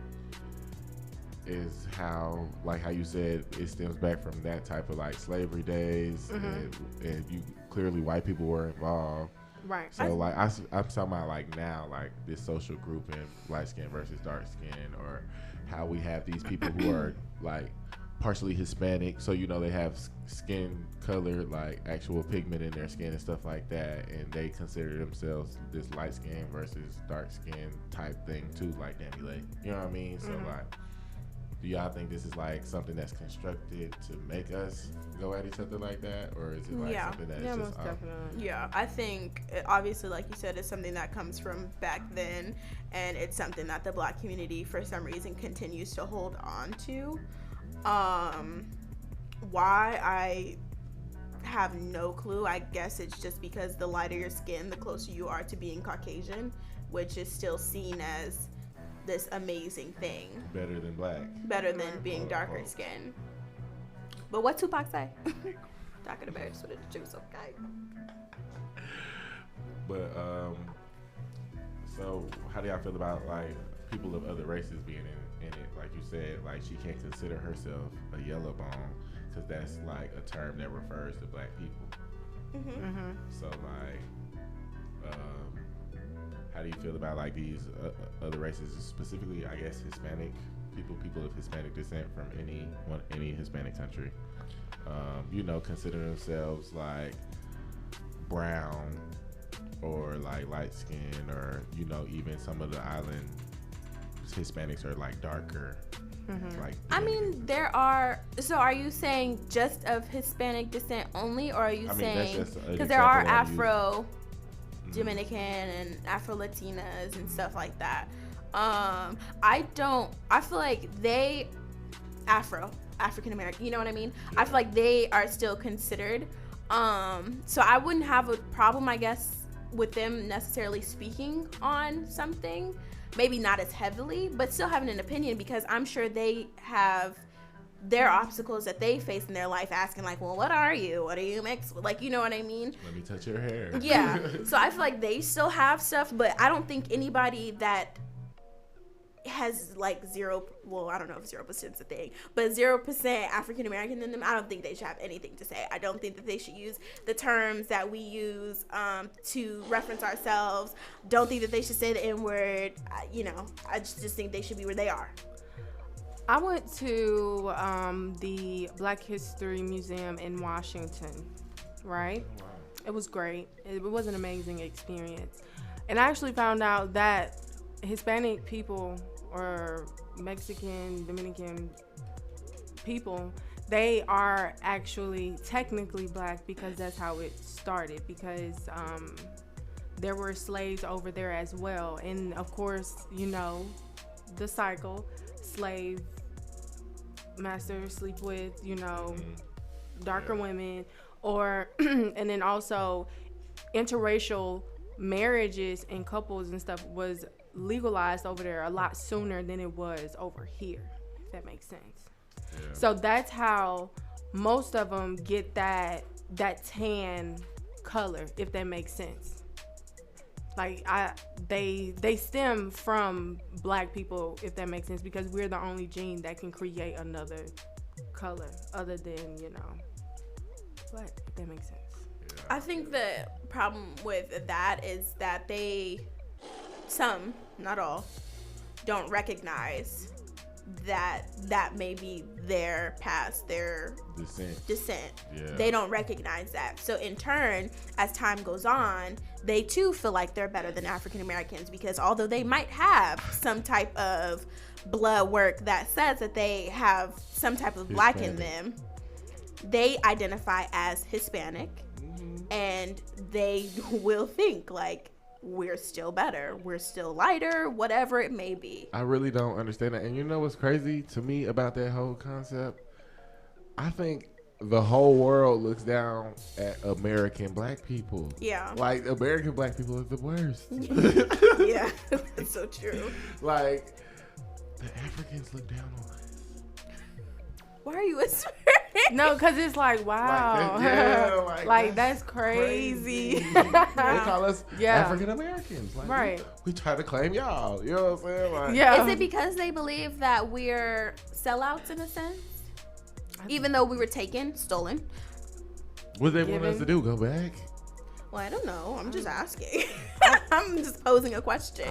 is how you said, it stems back from that type of slavery days, and you clearly white people were involved. Right. So I'm talking about now, this social grouping, light skin versus dark skin, or how we have these people who are partially Hispanic, so they have skin color, like actual pigment in their skin and stuff like that, and they consider themselves this light skin versus dark skin type thing too, like Danielle. You know what I mean? So like, do y'all think this is like something that's constructed to make us go at each other like that, or is it like something that's just most definitely. Yeah, I think obviously, like you said, it's something that comes from back then, and it's something that the Black community for some reason continues to hold on to. Why, I have no clue. I guess it's just because the lighter your skin, the closer you are to being Caucasian, which is still seen as this amazing thing. Better than black. Better than being darker skinned. But what Tupac say? Darker the berries with the juice, okay. But so how do y'all feel about like people of other races being in it? Like you said, like she can't consider herself a yellow bone because that's like a term that refers to black people. So like, how do you feel about like these other races, specifically, I guess, Hispanic people of Hispanic descent from any Hispanic country? Consider themselves like brown or like light skin, or even some of the island Hispanics are like darker. Like, I mean, there are. So, are you saying just of Hispanic descent only, or are you saying because there are Afro Dominican and Afro Latinas and stuff like that? I feel like they African American. You know what I mean? Yeah. I feel like they are still considered. So I wouldn't have a problem, I guess, with them necessarily speaking on something. Maybe not as heavily, but still having an opinion, because I'm sure they have their obstacles that they face in their life, asking like, well, what are you? What are you mixed with? Like, you know what I mean? Let me touch your hair. Yeah. So I feel like they still have stuff, but I don't think anybody that has like I don't know if 0% is a thing, but 0% African American in them, I don't think they should have anything to say. I don't think that they should use the terms that we use to reference ourselves. Don't think that they should say the N-word. I just think they should be where they are. I went to the Black History Museum in Washington, right? Wow. It was great. It was an amazing experience. And I actually found out that Hispanic people or Mexican, Dominican people, they are actually technically black because that's how it started, because there were slaves over there as well. And of course, the cycle, slave master sleep with, darker women, or and then also interracial marriages and couples and stuff was legalized over there a lot sooner than it was over here, if that makes sense. Yeah. So that's how most of them get that tan color, if that makes sense. Like they stem from black people, if that makes sense, because we're the only gene that can create another color other than black, if that makes sense. Yeah. I think the problem with that is that some, not all, don't recognize that may be their past, their descent. Yeah. They don't recognize that. So in turn, as time goes on, they too feel like they're better than African Americans, because although they might have some type of blood work that says that they have some type of black in them, they identify as Hispanic, and they will think like, we're still better, we're still lighter, whatever it may be. I really don't understand that. And you know what's crazy to me about that whole concept? I think the whole world looks down at American black people. Yeah. Like, American black people are the worst. Yeah, that's so true. Like, the Africans look down on us. Why are you whispering? No, because it's like, wow. Like that's crazy. They call us African Americans. Like, right. We try to claim y'all. You know what I'm saying? Like, Is it because they believe that we're sellouts in a sense? Even though we were stolen? What they want us to do? Go back? Well, I don't know. I'm just asking. I'm just posing a question.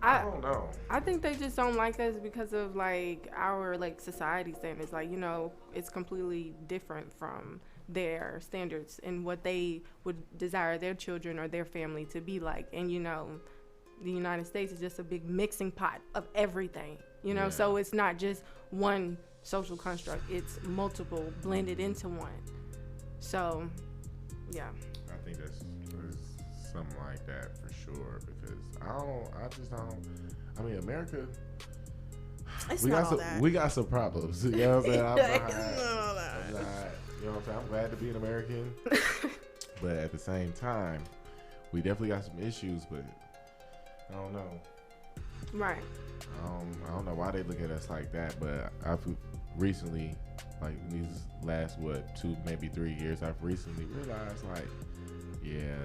I don't know. I think they just don't like us because of like our like society standards. Like, you know, it's completely different from their standards and what they would desire their children or their family to be like. And, you know, the United States is just a big mixing pot of everything, you know, so it's not just one social construct, it's multiple blended into one. So, yeah. I think that's something like that for sure, because I mean, America, we got some problems. You know what I'm saying? I'm not, you know what I'm saying? I'm glad to be an American, but at the same time, we definitely got some issues, but I don't know. Right. I don't know why they look at us like that, but I've recently, like these last 2, maybe 3 years, I've recently realized like, yeah,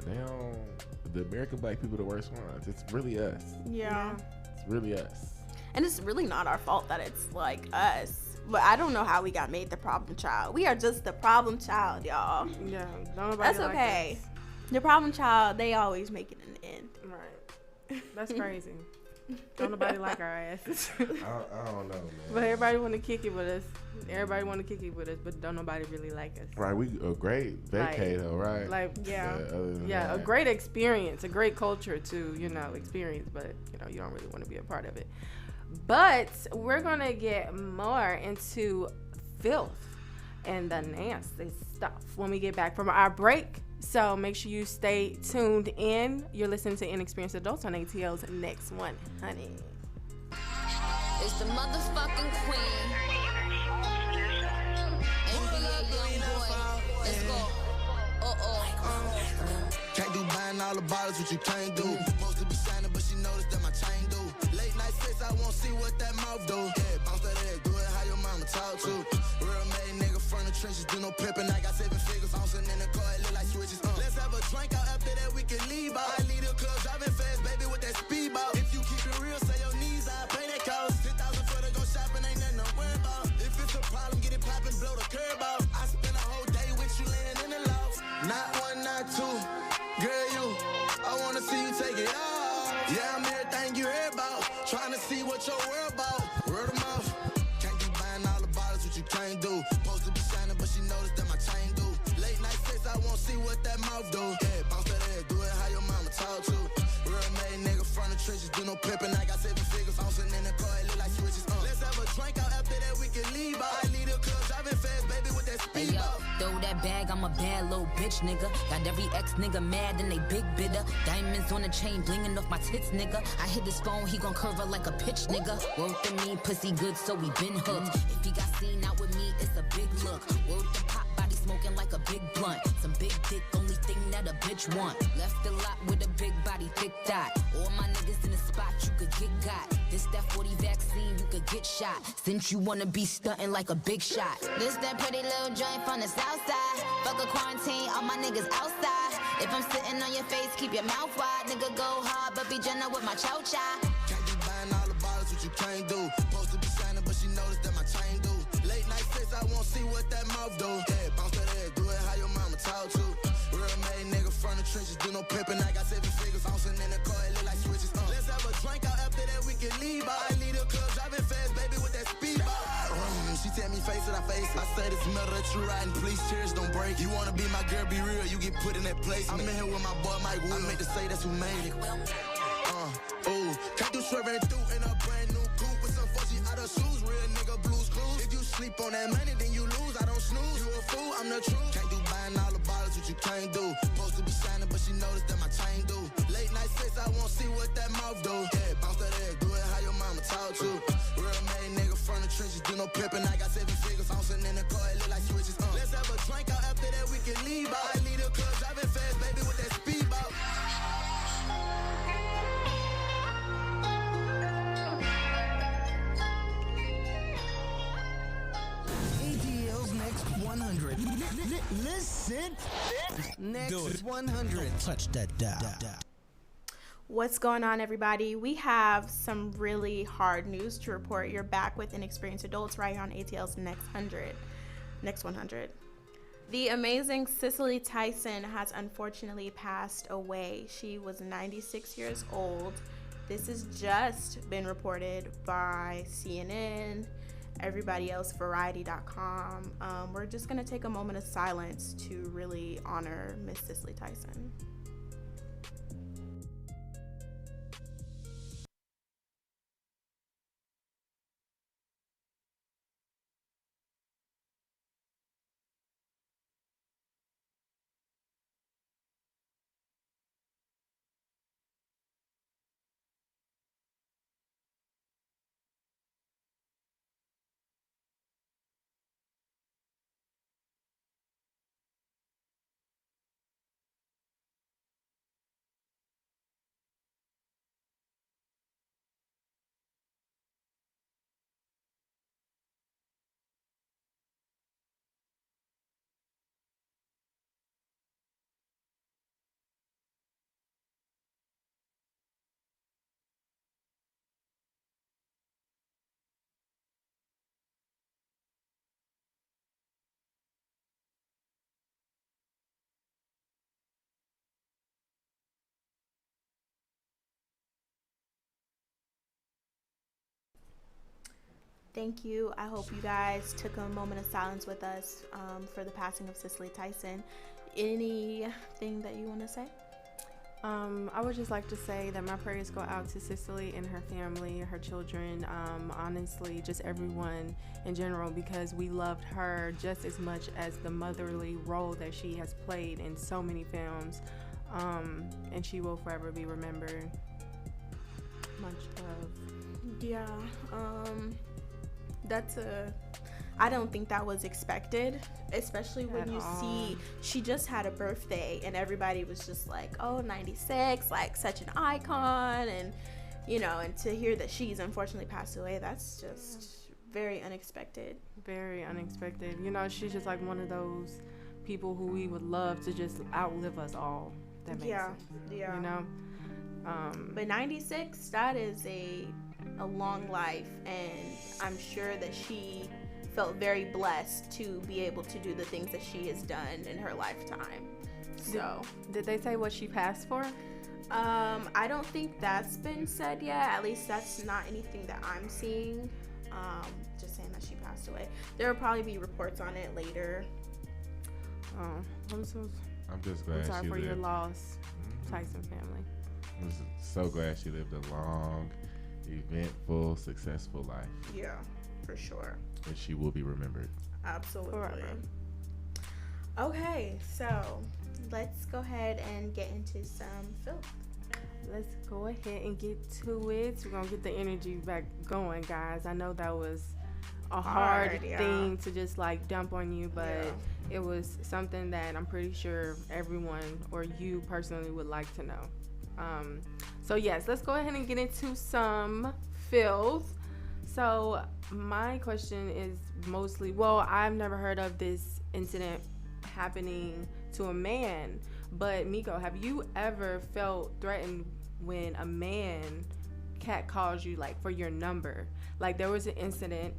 the American black people are the worst ones. It's really us. Yeah. It's really us. And it's really not our fault that it's like us. But I don't know how we got made the problem child. We are just the problem child, y'all. Yeah. Nobody That's like okay. us. The problem child, they always make it in the end. Right. That's crazy. Don't nobody like our asses. I don't know, man. But everybody want to kick it with us. Everybody want to kick it with us, but don't nobody really like us. Right, we a great vacay though, right? Like, yeah, that, a great experience, a great culture to, you know, experience, but, you know, you don't really want to be a part of it. But we're going to get more into filth and the nasty stuff when we get back from our break. So make sure you stay tuned in. You're listening to Inexperienced Adults on ATL's Next 100. It's the motherfucking queen. NBA young boy. Let's go. Can't do buying all the bottles, what you can't do. Supposed to be shining, but she noticed that my chain do. Late night sex, I won't see what that mouth do. Yeah, bounce that ass, do it how your mama talk to. Real made nigga from the trenches, do no pimping. I got 7 figures, bouncing in the car, it look like switches. Let's have a drink out after that, we can leave out. I leave the club driving fast, baby, with that speedboat. If you keep it real, say your knees, I pay that cost. 10,000 for to go shopping, ain't nothing to worry about. If it's a problem, get it poppin', blow the curb out. I spend a whole day with you laying in the loft. Not one, not two. Girl, I wanna see you take it off. Yeah, I'm everything you heard about. Trying to see what your world about. Word of mouth. Can't keep buying all the bottles, what you can't do. Supposed to be shining, but she noticed that my chain do. Late night sex, I won't see what that mouth do. Yeah, bounce that ass, do it how your mama talk to. Real made nigga from the trenches, do no pimping. I got 7 figures, bouncing in the car, it look like switches. Let's have a drink out after that, we can leave out. I leave the club driving fast, baby, with that speed. Hey, yo, throw that bag, I'm a bad little bitch, nigga. Got every ex nigga mad and they big bidder. Diamonds on the chain, blinging off my tits, nigga. I hit his phone, he gon' curve her like a pitch, nigga. Word to me, pussy good, so we been hooked. If he got seen out with me, it's a big look. Word to pop, body smoking like a big blunt. Some big dick, only thing that a bitch want. Left the lot with a big body, thick dot. All my niggas in the spot, you could get got. This that 40 vaccine, you could get shot. Since you wanna be stunting like a big shot. This that pretty little joint from the south side. Fuck a quarantine, all my niggas outside. If I'm sitting on your face, keep your mouth wide. Nigga go hard, but be gentle with my chow-chow. Can't be buying all the bottles, what you can't do. Supposed to be shining, but she noticed that my chain do. Late night sex, I won't see what that mouth do. Yeah, bounce that ass, do it how your mama talk to. Real made nigga from the trenches, do no pimping. I got 7 figures, bouncing in the car, it look like switches. Let's have a drink out after that, we can leave out. I leave the club driving fast, baby, with that speedboat. She tell me face it, I face it. I say this metal that you riding, please cheers, don't break. You wanna be my girl, be real, you get put in that place. I'm in here with my boy Meikko, I made to say that's who made it. Ooh, can't do swerving through in a brand new coupe with some fuzzy out of shoes, real nigga blues clues. If you sleep on that money, then you lose, I don't snooze. You a fool, I'm the truth. Can't do buying all the bottles, what you can't do. Supposed to be shining, but she noticed that my chain do. Late night sex, I won't see what that mouth do. Yeah, bounce that ass, do it how your mama talk to. Real made nigga from the trenches, do no pimping. I got 7 figures, bouncing in the car, it look like switches. Let's have a drink out after that, we can leave out. I leave the club driving fast, baby, with that speedboat. ATL's Next 100. Listen. Next 100. Touch that dial. What's going on, everybody? We have some really hard news to report. You're back with Inexperienced Adults right here on ATL's Next 100. The amazing Cicely Tyson has unfortunately passed away. She was 96 years old. This has just been reported by CNN, everybody else, Variety.com. We're just going to take a moment of silence to really honor Miss Cicely Tyson. Thank you. I hope you guys took a moment of silence with us for the passing of Cicely Tyson. Anything that you want to say? I would just like to say that my prayers go out to Cicely and her family, her children, honestly, just everyone in general, because we loved her just as much as the motherly role that she has played in so many films, and she will forever be remembered. Much love. Yeah, I don't think that was expected, especially when you see she just had a birthday and everybody was just like, oh, 96, like such an icon, and and to hear that she's unfortunately passed away, that's just very unexpected. Very unexpected. She's just like one of those people who we would love to just outlive us all. That makes sense. Yeah. But 96, that is a long life, and I'm sure that she felt very blessed to be able to do the things that she has done in her lifetime. So did they say what she passed for? I don't think that's been said yet. At least that's not anything that I'm seeing. Just saying that she passed away. There will probably be reports on it later. Oh, I'm just glad I'm sorry she for lived. your loss, Tyson family. I'm so glad she lived a long, eventful, successful life. Yeah, for sure. And she will be remembered. Absolutely. Forever. Okay, so let's go ahead and get into some filth. Let's go ahead and get to it. We're gonna get the energy back going, guys. I know that was a hard thing to just like dump on you, but it was something that I'm pretty sure everyone or you personally would like to know. So yes, let's go ahead and get into some filth. So my question is mostly, I've never heard of this incident happening to a man, but Meikko, have you ever felt threatened when a man catcalls you like for your number? Like there was an incident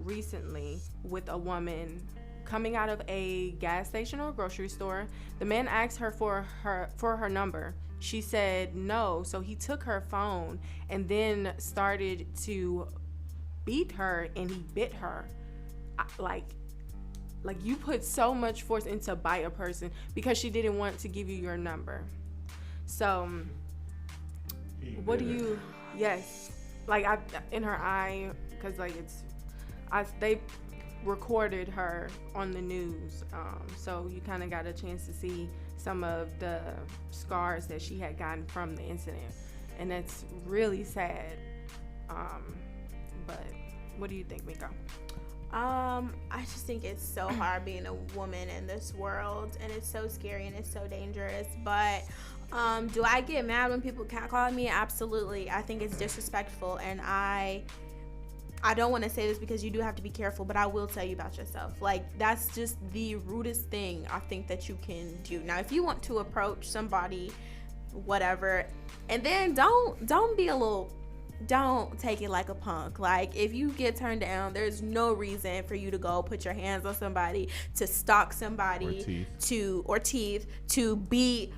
recently with a woman coming out of a gas station or a grocery store. The man asked her for her number. She said no, so he took her phone and then started to beat her, and he bit her. Like you put so much force into bite a person because she didn't want to give you your number. So what do you? Yes, like in her eye, because like they recorded her on the news, so you kind of got a chance to see some of the scars that she had gotten from the incident, and that's really sad. But what do you think, Meikko? I just think it's so hard being a woman in this world, and it's so scary and it's so dangerous. But do I get mad when people catcall me? Absolutely. I think it's disrespectful, and I don't want to say this because you do have to be careful, but I will tell you about yourself. Like, that's just the rudest thing I think that you can do. Now, if you want to approach somebody, whatever, and then don't be a little don't take it like a punk. Like, if you get turned down, there's no reason for you to go put your hands on somebody, to stalk somebody, or teeth, to be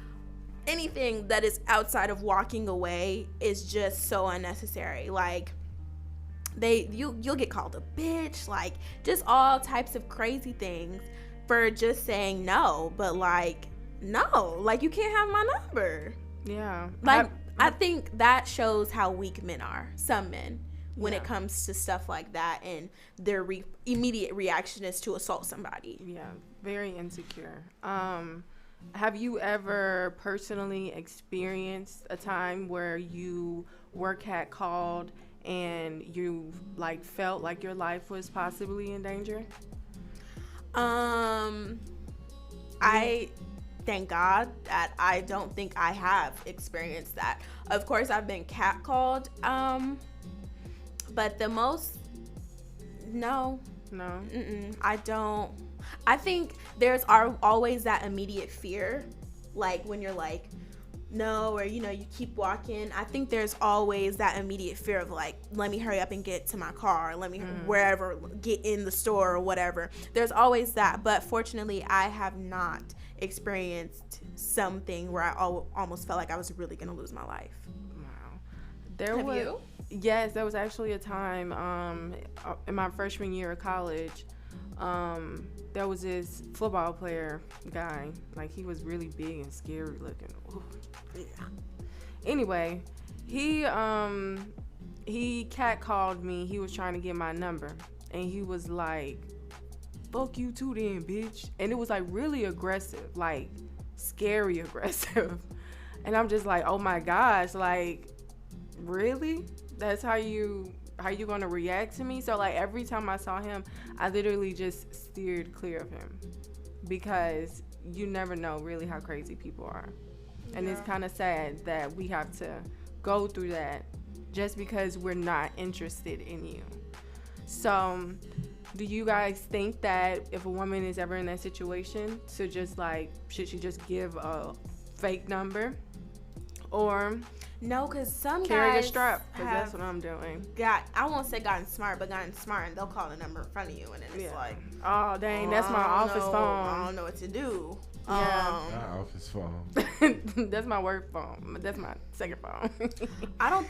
anything that is outside of walking away is just so unnecessary. Like, you'll get called a bitch, like, just all types of crazy things for just saying no. But like, no, like, you can't have my number. Yeah. Like, I think that shows how weak men are, some men, when it comes to stuff like that, and their immediate reaction is to assault somebody. Yeah, very insecure. Have you ever personally experienced a time where you were catcalled and you like felt like your life was possibly in danger? I thank God that I don't think I have experienced that. Of course, I've been catcalled, but the most, no, I don't. I think there's always that immediate fear, like when you're like, no, or you keep walking. I think there's always that immediate fear of like, let me hurry up and get to my car, let me wherever, get in the store or whatever. There's always that, but fortunately I have not experienced something where I almost felt like I was really gonna lose my life. Wow. Have you? Yes, there was actually a time in my freshman year of college. There was this football player guy, like he was really big and scary looking. Ooh, yeah. Anyway, he catcalled me. He was trying to get my number, and he was like, "Fuck you too, then, bitch." And it was like really aggressive, like scary aggressive. And I'm just like, oh my gosh, like, really? That's how you gonna react to me? So like every time I saw him, I literally just steered clear of him, because you never know really how crazy people are. And it's kind of sad that we have to go through that just because we're not interested in you. So do you guys think that if a woman is ever in that situation, to just like, should she just give a fake number? Or no, because some carry guys the strap, because that's what I'm doing. I won't say gotten smart, but gotten smart, and they'll call the number in front of you, and then it's like, oh dang, that's my office phone. I don't know what to do. Yeah, my office phone. That's my work phone. That's my second phone. I don't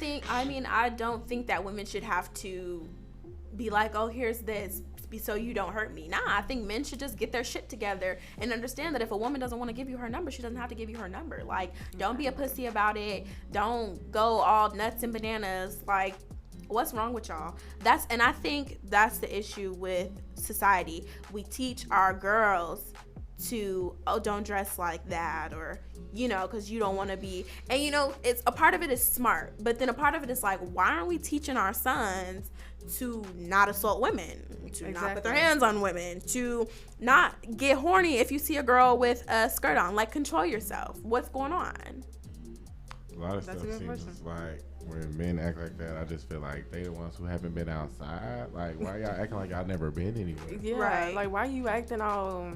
think that women should have to be like, oh, here's this, so you don't hurt me. Nah, I think men should just get their shit together and understand that if a woman doesn't want to give you her number, she doesn't have to give you her number. Like, don't be a pussy about it. Don't go all nuts and bananas. Like, what's wrong with y'all? And I think that's the issue with society. We teach our girls to, oh, don't dress like that, or because you don't want to be, and it's a part of it is smart, but then a part of it is like, why aren't we teaching our sons to not assault women, to not put their hands on women, to not get horny if you see a girl with a skirt on? Like, control yourself. What's going on? A lot of stuff seems like when men act like that, I just feel like they the ones who haven't been outside. Like, why y'all acting like y'all never been anywhere? Yeah, right. Like, why you acting all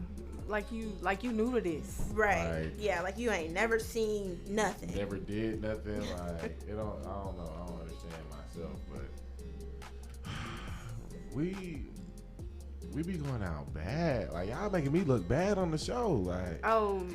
like you new to this? Right. Like, yeah, like you ain't never seen nothing. Never did nothing. Like, I don't know. I don't understand myself, but we be going out bad. Like, y'all making me look bad on the show. Like, I mean,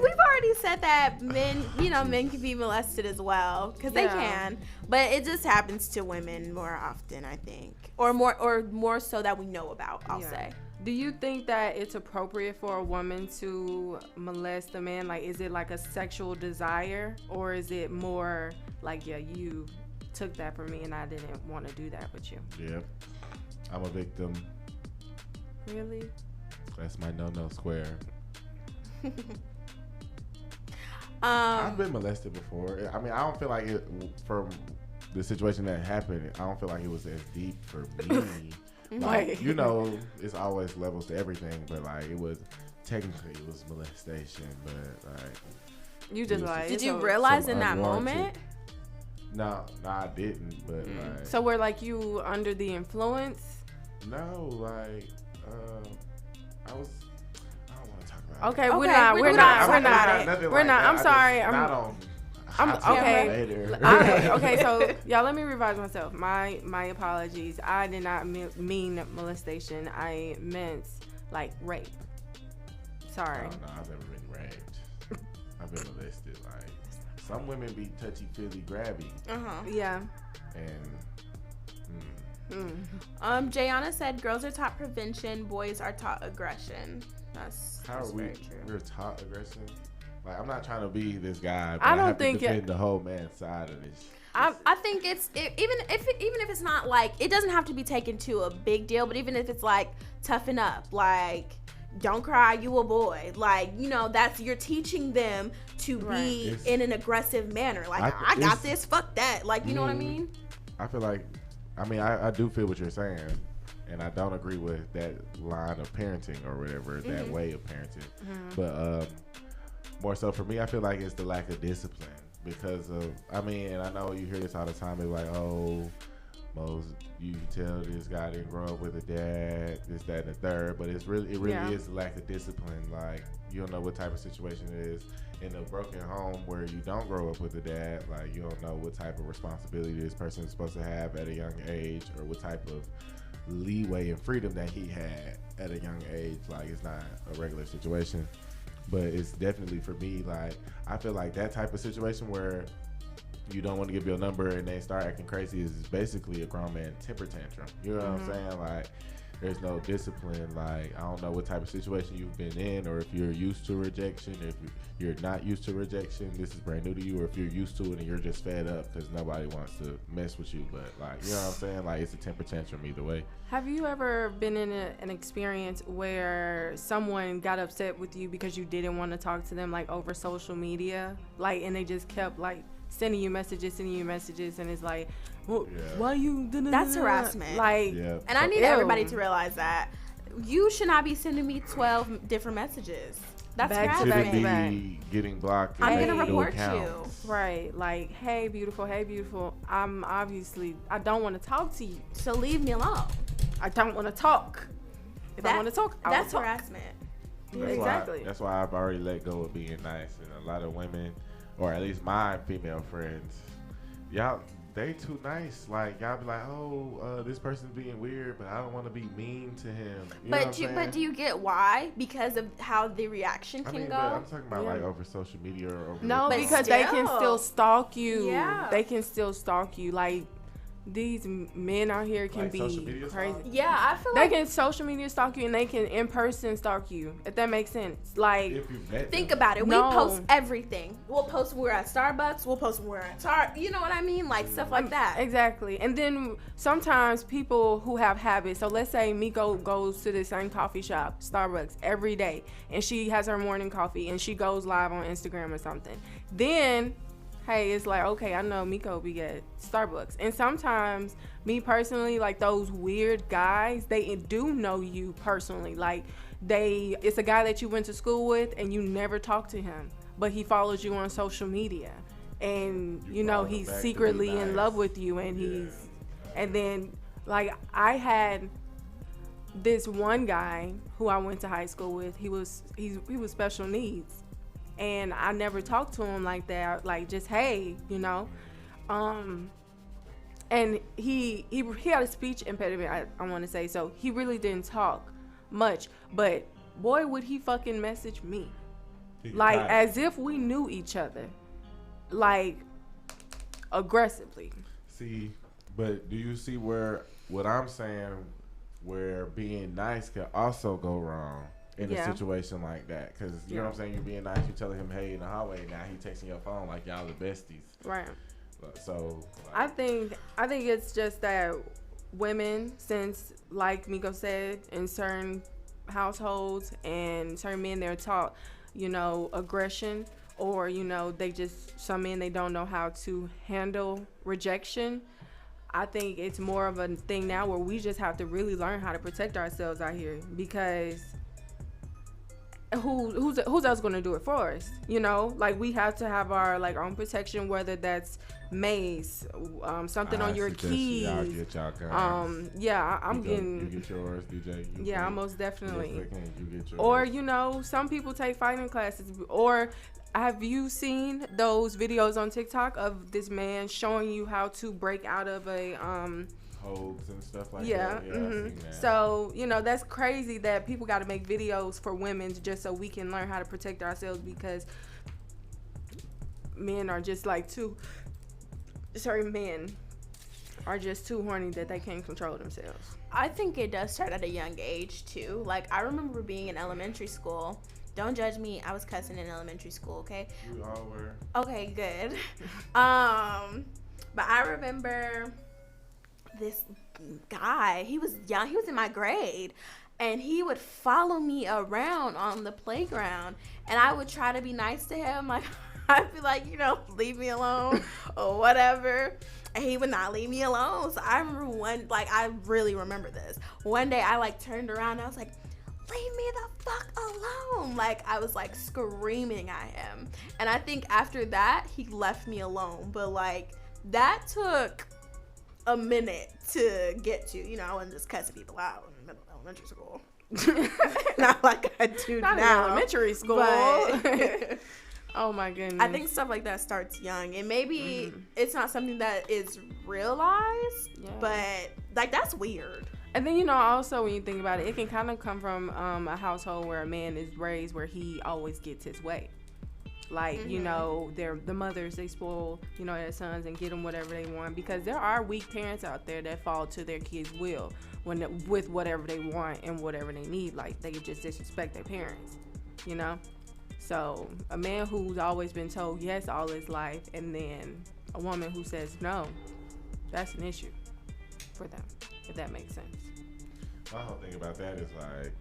we've already said that men can be molested as well, because they can, but it just happens to women more often, I think, or more so that we know about. I'll say. Do you think that it's appropriate for a woman to molest a man? Like, is it like a sexual desire, or is it more like, yeah, you took that from me and I didn't want to do that with you? Yep. I'm a victim. Really? That's my no square. I've been molested before. I mean, I don't feel like it, from the situation that happened, I don't feel like it was as deep for me. Like, it's always levels to everything, but like, it was molestation, but like, you just like, did you realize in that moment? No, I didn't, but like, so were like you under the influence? No, like, I don't want to talk about it. Okay, we're not. I'm sorry. Not on Okay, so y'all, let me revise myself. My apologies. I did not mean molestation. I meant like rape. Sorry. Oh, no, I've never been raped. I've been molested. Like, some women be touchy-feely, grabby. Yeah. And Jayana said girls are taught prevention, boys are taught aggression. That's very true. We're taught aggression. Like, I'm not trying to be this guy, but I don't have think to defend the whole man's side of this. I think even if it's not like, it doesn't have to be taken to a big deal, but even if it's like toughen up, like don't cry, you a boy, like, you know, that's, you're teaching them to be in an aggressive manner, like I got this, fuck that, like, you know what I mean? I feel like, I do feel what you're saying, and I don't agree with that line of parenting or whatever, that way of parenting, but more so for me, I feel like it's the lack of discipline. Because of, and I know you hear this all the time. It's like, oh, you can tell this guy didn't grow up with a dad, this, that, and the third. But it really is the lack of discipline. Like, you don't know what type of situation it is in a broken home where you don't grow up with a dad. Like, you don't know what type of responsibility this person is supposed to have at a young age, or what type of leeway and freedom that he had at a young age. Like, it's not a regular situation. But it's definitely, for me, like, I feel like that type of situation where you don't want to give your number and they start acting crazy is basically a grown man temper tantrum. You know what I'm saying? Like, there's no discipline. Like, I don't know what type of situation you've been in, or if you're used to rejection, if you're not used to rejection, this is brand new to you, or if you're used to it and you're just fed up because nobody wants to mess with you. But, like, you know what I'm saying? Like, it's a temper tantrum either way. Have you ever been in an experience where someone got upset with you because you didn't want to talk to them, like, over social media? Like, and they just kept, like, sending you messages, and it's like, well, why you? That's harassment. Like, and I need everybody to realize that you should not be sending me 12 different messages. That's harassment. Be getting blocked. I'm gonna report you. Right? Like, hey, beautiful. I don't want to talk to you, so leave me alone. I don't want to talk. If I want to talk, that's harassment. Exactly. That's why I've already let go of being nice, and a lot of women, or at least my female friends, y'all, they too nice. Like, y'all be like, oh, this person's being weird, but I don't want to be mean to him. But do you get why? Because of how the reaction can go. But I'm talking about like over social media or over. No, because they can still stalk you. Yeah, they can still stalk you. Like, these men out here can be crazy. Yeah, I feel like they can social media stalk you, and they can in person stalk you, if that makes sense. Like, if you met think about it. No. We post everything. We'll post when we're at Starbucks. We'll post when we're at Target. You know what I mean? Like, stuff like that. Exactly. And then sometimes people who have habits. So let's say Meikko goes to the same coffee shop, Starbucks, every day, and she has her morning coffee, and she goes live on Instagram or something. Then, hey, it's like, okay, I know Meikko be at Starbucks. And sometimes, me personally, like, those weird guys, they do know you personally. Like, it's a guy that you went to school with and you never talked to him, but he follows you on social media. And, you know, he's secretly in love with you, and and then, like, I had this one guy who I went to high school with. He was special needs. And I never talked to him like that, like, just, hey, you know. And he had a speech impediment, I want to say, so he really didn't talk much. But boy, would he fucking message me, like, as if we knew each other, like, aggressively. See, but do you see what I'm saying, where being nice can also go wrong in a situation like that? Because you know what I'm saying, you're being nice, you're telling him hey in the hallway, now he texting your phone like y'all the besties, right? So I think it's just that women, since, like Meikko said, in certain households and certain men, they're taught, you know, aggression, or, you know, some men, they don't know how to handle rejection. I think it's more of a thing now where we just have to really learn how to protect ourselves out here, because who's else going to do it for us? You know, like we have to have our like own protection, whether that's mace, something on your keys. Y'all get y'all guns. Yeah, you get yours, DJ. Yeah, most definitely. You get yours. Or you know, some people take fighting classes. Or have you seen those videos on TikTok of this man showing you how to break out of a holds and stuff like that. Yeah, mm-hmm. That. So, you know, that's crazy that people got to make videos for women just so we can learn how to protect ourselves, because men are just like men are just too horny that they can't control themselves. I think it does start at a young age too. Like, I remember being in elementary school. Don't judge me. I was cussing in elementary school, okay? You all were. Okay, good. But I remember this guy, he was young, he was in my grade, and he would follow me around on the playground, and I would try to be nice to him, like I'd be like, you know, leave me alone or whatever, and he would not leave me alone. So I remember I really remember this one day, I like turned around and I was like, leave me the fuck alone. Like, I was like screaming at him, and I think after that he left me alone. But like, that took a minute to get to, you know. I wasn't just cussing people out in the middle of elementary school. Not like I do not now. In elementary school. But oh my goodness. I think stuff like that starts young, and maybe it's not something that is realized, but like, that's weird. And then, you know, also when you think about it, it can kind of come from a household where a man is raised where he always gets his way. Like, you know, the mothers, they spoil, you know, their sons and get them whatever they want, because there are weak parents out there that fall to their kids' will with whatever they want and whatever they need. Like, they just disrespect their parents, you know? So a man who's always been told yes all his life, and then a woman who says no, that's an issue for them, if that makes sense. My whole thing about that is like,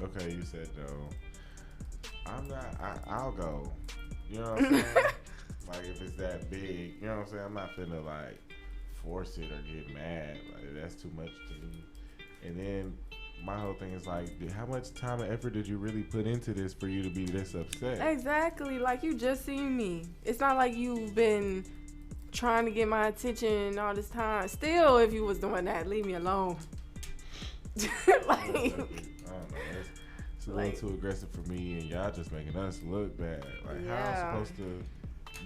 okay, you said no. I'll go. You know what I'm saying? Like, if it's that big, you know what I'm saying? I'm not finna like force it or get mad. Like, that's too much to me. And then my whole thing is like, how much time and effort did you really put into this for you to be this upset? Exactly. Like, you just seen me. It's not like you've been trying to get my attention all this time. Still, if you was doing that, leave me alone. Like, I don't know. It's a little too aggressive for me, and y'all just making us look bad. Like, how I'm supposed to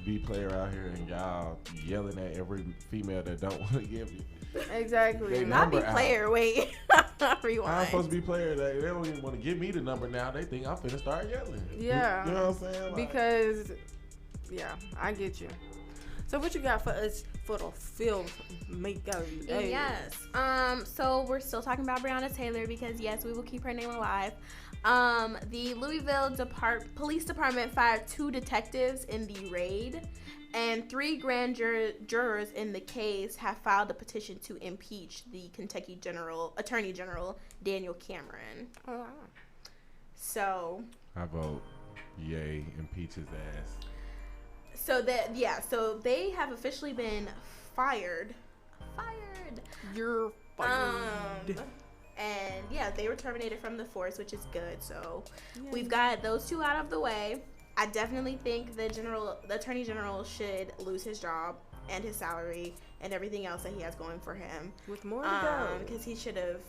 be player out here and y'all yelling at every female that don't want to give you? Exactly. Not be player. Wait. Rewind. I'm supposed to be player. They don't even want to give me the number now. They think I'm finna start yelling. Yeah. You know what I'm saying? Like, because, yeah, I get you. So what you got for us for the film, Meikko? Hey. Yes. So we're still talking about Breonna Taylor, because yes, we will keep her name alive. The Louisville Police Department fired 2 detectives in the raid, and 3 grand jurors in the case have filed a petition to impeach the Kentucky Attorney General Daniel Cameron. Oh, wow. So I vote yay, impeach his ass. So they have officially been fired. You're fired. And yeah, they were terminated from the force, which is good. So we've got those 2 out of the way. I definitely think the Attorney General should lose his job and his salary and everything else that he has going for him. With more to go. Because he should have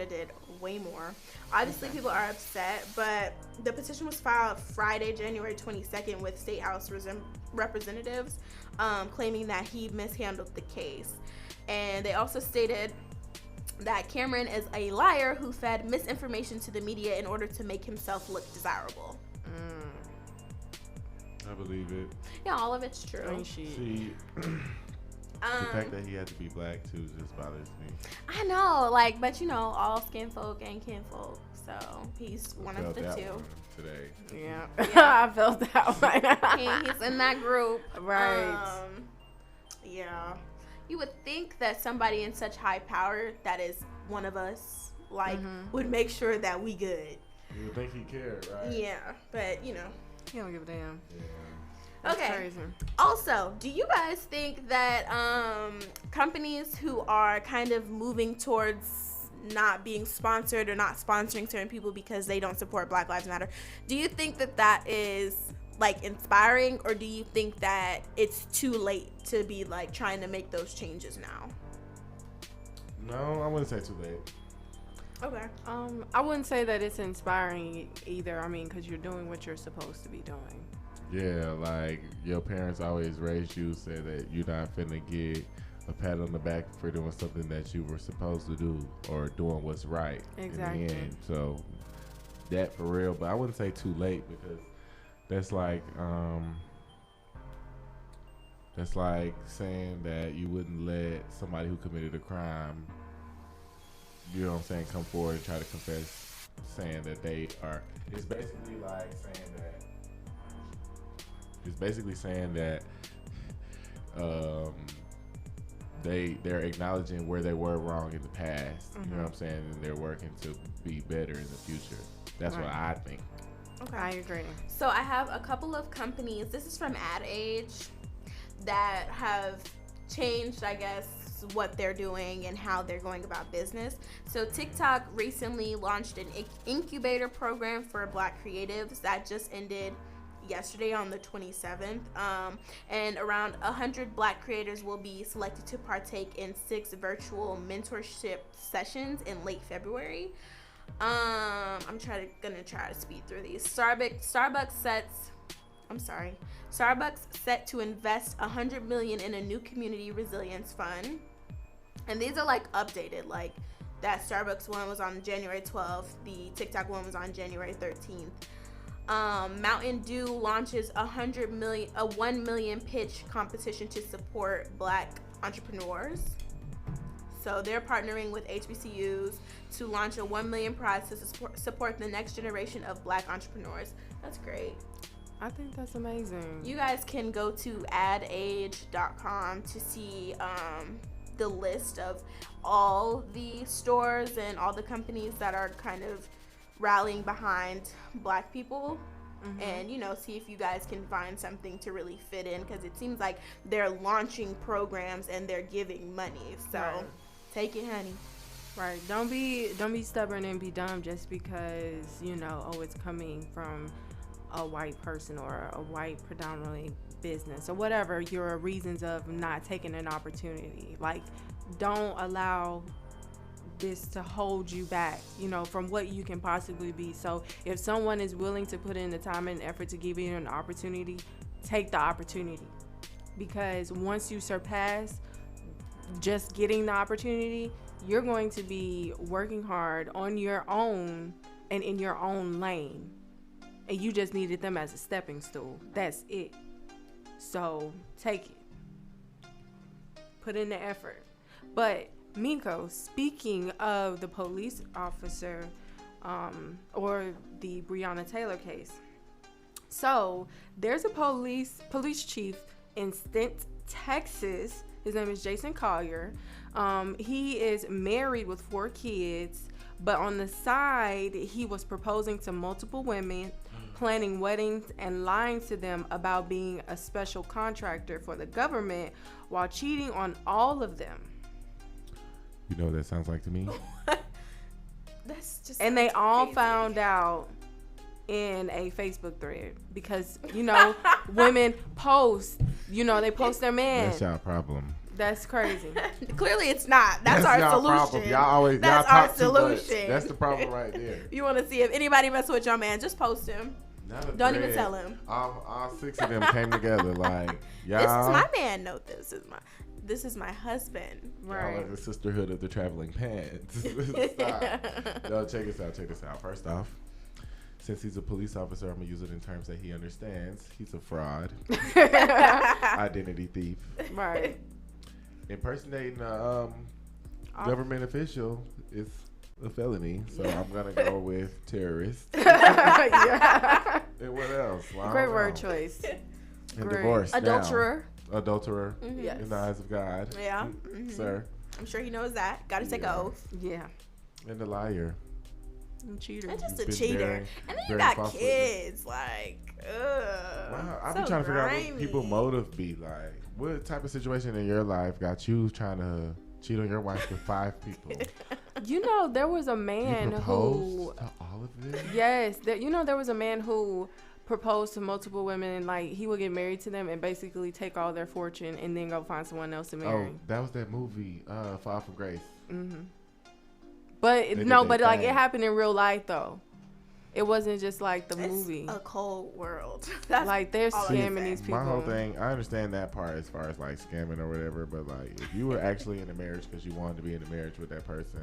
did way more. Obviously, people are upset, but the petition was filed Friday, January 22nd, with State House representatives claiming that he mishandled the case. And they also stated that Cameron is a liar who fed misinformation to the media in order to make himself look desirable. I believe it. Yeah, all of it's true. See, the fact that he had to be black too just bothers me. I know, like, but you know, all skin folk and kin folk, so he's one of the 2. Today. Yeah. I felt that one. He's in that group, right? Yeah. You would think that somebody in such high power, that is one of us, like, would make sure that we good. You would think he cared, right? Yeah, but you know, he don't give a damn. Yeah. That's okay. Crazy. Also, do you guys think that companies who are kind of moving towards not being sponsored or not sponsoring certain people because they don't support Black Lives Matter. Do you think that is like inspiring, or do you think that it's too late to be like trying to make those changes now? No, I wouldn't say too late. Okay. I wouldn't say that it's inspiring either. I mean, because you're doing what you're supposed to be doing. Yeah, like your parents always raised you, said that you're not finna get a pat on the back for doing something that you were supposed to do or doing what's right Exactly. in the end. So that for real, but I wouldn't say too late, because that's like saying that you wouldn't let somebody who committed a crime, you know what I'm saying, come forward and try to confess, saying that they are. It's basically like saying that. It's basically saying that they're acknowledging where they were wrong in the past. You know what I'm saying? And they're working to be better in the future. That's what I think. Okay. I agree. So I have a couple of companies, this is from Ad Age, that have changed, I guess, what they're doing and how they're going about business. So TikTok recently launched an incubator program for Black creatives that just ended yesterday on the 27th, and around 100 Black creators will be selected to partake in 6 virtual mentorship sessions in late February. I'm gonna try to speed through these. Starbucks set to invest $100 million in a new community resilience fund, and these are like updated. Like that Starbucks one was on January 12th. The TikTok one was on January 13th. Mountain Dew launches a $1 million pitch competition to support Black entrepreneurs. So they're partnering with HBCUs to launch a $1 million prize to support the next generation of Black entrepreneurs. That's great. I think that's amazing. You guys can go to adage.com to see the list of all the stores and all the companies that are kind of rallying behind Black people, and see if you guys can find something to really fit in, because it seems like they're launching programs and they're giving money. So take it, honey. Right. Don't be stubborn and be dumb just because it's coming from a white person or a white predominantly business or whatever your reasons of not taking an opportunity. Like, don't allow this to hold you back, from what you can possibly be. So if someone is willing to put in the time and effort to give you an opportunity, take the opportunity, because once you surpass just getting the opportunity, you're going to be working hard on your own and in your own lane, and you just needed them as a stepping stool. That's it. So take it, put in the effort. But Meikko, speaking of the police officer or the Breonna Taylor case, so there's a police chief in Stent, Texas. His name is Jason Collier. He is married with 4 kids, but on the side, he was proposing to multiple women, planning weddings, and lying to them about being a special contractor for the government while cheating on all of them. You know what that sounds like to me? That's just. And they all found out in a Facebook thread, because women post, they post their man. That's y'all problem. That's crazy. Clearly it's not. That's our y'all solution. Problem. Y'all That's y'all our talk too much. solution. That's the problem right there. You want to see if anybody messes with your man, just post him. Don't even tell him. All 6 of them came together like, y'all. This is my man. No, this is my husband. Right. Y'all are the sisterhood of the traveling pants. Stop. No, check this out. First off, since he's a police officer, I'm going to use it in terms that he understands. He's a fraud. Identity thief. Right. Impersonating a government official is a felony, so I'm going to go with terrorist. Yeah. And what else? Well, great word choice. And divorce. Adulterer. In the eyes of God. Yeah. Sir. I'm sure he knows that. Got to take an oath. Yeah. And a liar. And cheater. And just a cheater. And then you got kids. Like, ugh. Wow. I've been trying to figure out what people's motive be like. What type of situation in your life got you trying to cheat on your wife with 5 people? You know, there was a man you who. To all of this? Yes, there was a man who proposed to multiple women, and like he would get married to them and basically take all their fortune and then go find someone else to marry. Oh, that was that movie, Fall from Grace. Mm-hmm. But no, but like it happened in real life though. It wasn't just like the movie. A cold world. That's like they're scamming these people. My whole thing, I understand that part as far as like scamming or whatever, but like if you were actually in a marriage because you wanted to be in a marriage with that person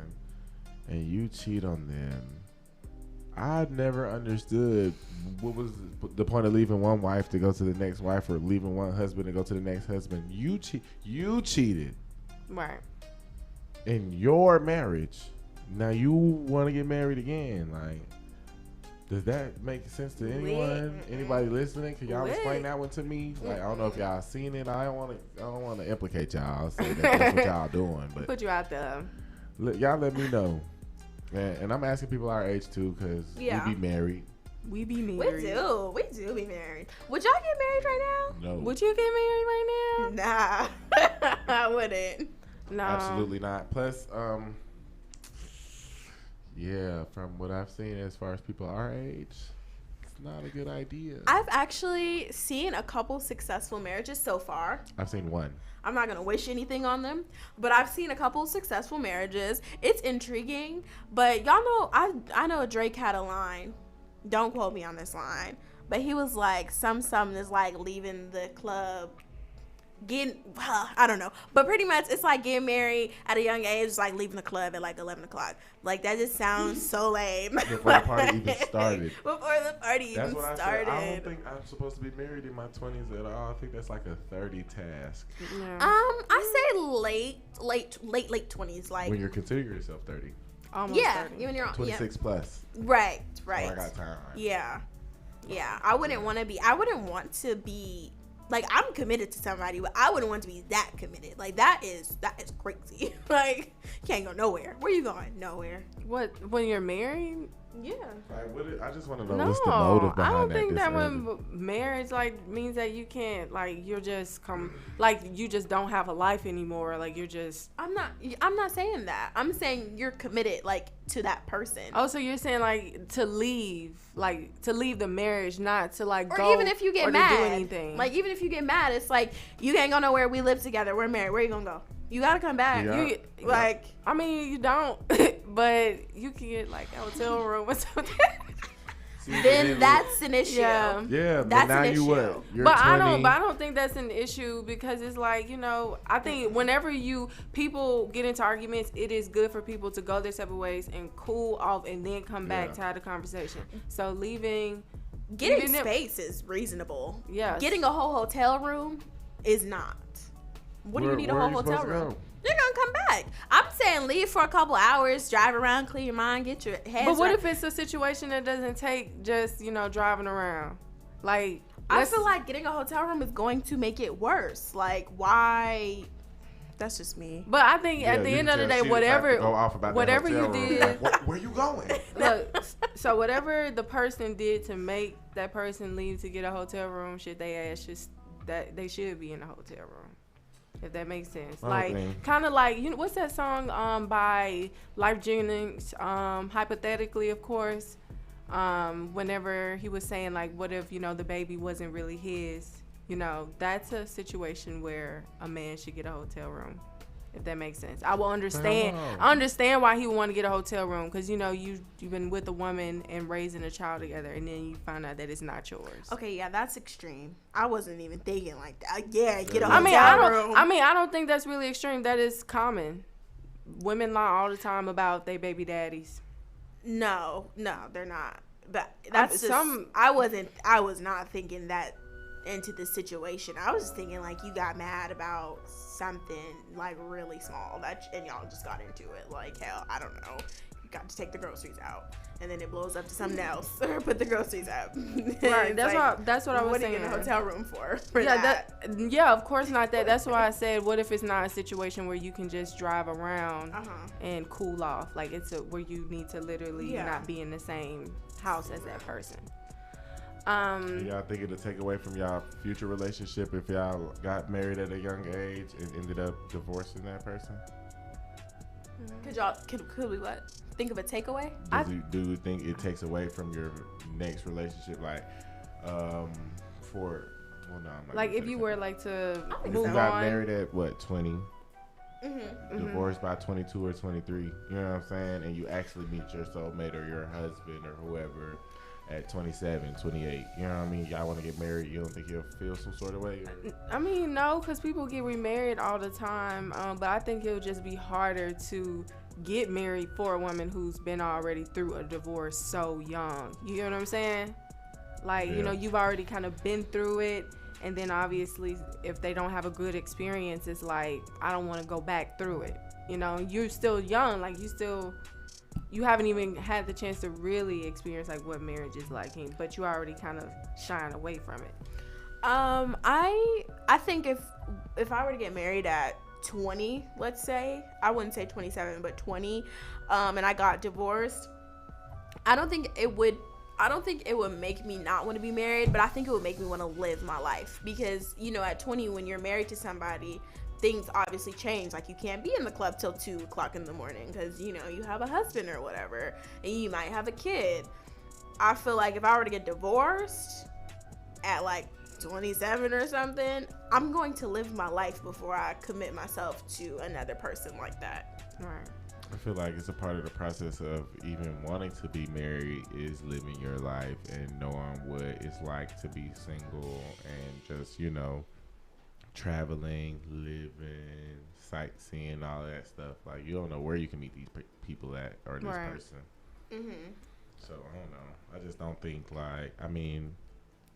and you cheat on them, I never understood what was the point of leaving one wife to go to the next wife or leaving one husband to go to the next husband. You cheated. Right. In your marriage. Now you want to get married again. Like, does that make sense to anyone? Anybody listening? Can y'all explain that one to me? Like, I don't know if y'all seen it. I don't want to implicate y'all. Say that's what y'all doing. But put you out there. Y'all let me know. And I'm asking people our age too, because we be married. We be married. We do be married. Would y'all get married right now? No. Would you get married right now? Nah. I wouldn't. No. Absolutely not. Plus, yeah, from what I've seen as far as people our age, it's not a good idea. I've actually seen a couple successful marriages so far. I've seen one. I'm not going to wish anything on them, but I've seen a couple successful marriages. It's intriguing, but y'all know, I know Drake had a line. Don't quote me on this line, but he was like, something is like leaving the club, I don't know, but pretty much it's like getting married at a young age, it's like leaving the club at like 11 o'clock. Like that just sounds so lame. Before the party even started. Before the party even started. Said. I don't think I'm supposed to be married in my 20s at all. I think that's like a 30 task. Yeah. I say late 20s, like when you're considering yourself 30. Almost 30. Even you're 26 plus. Right. So I got time. Yeah. I wouldn't want to be like, I'm committed to somebody, but I wouldn't want to be that committed. Like that is crazy. Like, can't go nowhere. Where you going? Nowhere. What, when you're married? Yeah. Like, I just want to know what's the motive behind that. I don't think that when marriage like means that you can't, like, you're just like you just don't have a life anymore. Like you're just. I'm not saying that. I'm saying you're committed, like, to that person. Oh, so you're saying like to leave the marriage, not to like or go, even if you get or mad, to do anything. Like even if you get mad, it's like you can't go nowhere. We live together. We're married. Where you gonna go? You gotta come back. Yeah. I mean, you don't, but you can get like a hotel room or something. Then that's an issue. Yeah, that's but now an issue. you what? You're But 20. I don't think that's an issue because it's like, you know, I think whenever people get into arguments, it is good for people to go their separate ways and cool off and then come back to have the conversation. So getting space is reasonable. Yeah. Getting a whole hotel room is not. What do you need a whole hotel room? You're gonna come back. I'm saying leave for a couple hours, drive around, clear your mind, get your head. But what if it's a situation that doesn't take just, you know, driving around? Like, I feel like getting a hotel room is going to make it worse. Like, why? That's just me. But I think at the end of the day, whatever you did, where you going? Look, so whatever the person did to make that person leave to get a hotel room, they should be in a hotel room. If that makes sense. Like, kind of like, you know, what's that song by Life Jennings, Hypothetically, of course, whenever he was saying, like, what if, you know, the baby wasn't really his? You know, that's a situation where a man should get a hotel room, if that makes sense. I will understand. I understand why he would want to get a hotel room because, you know, you've been with a woman and raising a child together, and then you find out that it's not yours. Okay, yeah, that's extreme. I wasn't even thinking like that. Yeah, get a hotel room. I don't think that's really extreme. That is common. Women lie all the time about their baby daddies. No, they're not. But that's I was not thinking that into the situation. I was just thinking like you got mad about something like really small and y'all just got into it. Like, hell, I don't know. You got to take the groceries out, and then it blows up to something else, or put the groceries out. Right. That's what I was saying. What are you in a hotel room for yeah, of course not that. That's why I said, what if it's not a situation where you can just drive around and cool off? Like where you need to literally not be in the same house as that person. Y'all think it'll take away from y'all future relationship if y'all got married at a young age and ended up divorcing that person? Could we what? Think of a takeaway? Do you think it takes away from your next relationship? Like, I'm not like if you were like to move you on. got married at what, 20? Divorced by 22 or 23. You know what I'm saying? And you actually meet your soulmate or your husband or whoever at 27, 28. You know what I mean? Y'all want to get married. You don't think you'll feel some sort of way? I mean, no, because people get remarried all the time. But I think it'll just be harder to get married for a woman who's been already through a divorce so young. You know what I'm saying? Like, you know, you've already kind of been through it. And then obviously, if they don't have a good experience, it's like, I don't want to go back through it. You know, you're still young. Like, you haven't even had the chance to really experience like what marriage is like, but you already kind of shying away from it. I think if I were to get married at 20, let's say, I wouldn't say 27, but 20, and I got divorced, I don't think it would make me not want to be married, but I think it would make me want to live my life. Because, you know, at 20, when you're married to somebody, things obviously change. Like, you can't be in the club till 2 o'clock in the morning because, you know, you have a husband or whatever, and you might have a kid. I feel like if I were to get divorced at like 27 or something, I'm going to live my life before I commit myself to another person like that. Right. I feel like it's a part of the process of even wanting to be married is living your life and knowing what it's like to be single and just, you know, traveling, living, sightseeing, all that stuff. Like, you don't know where you can meet these people at or this person. So, I don't know. I just don't think, like, I mean,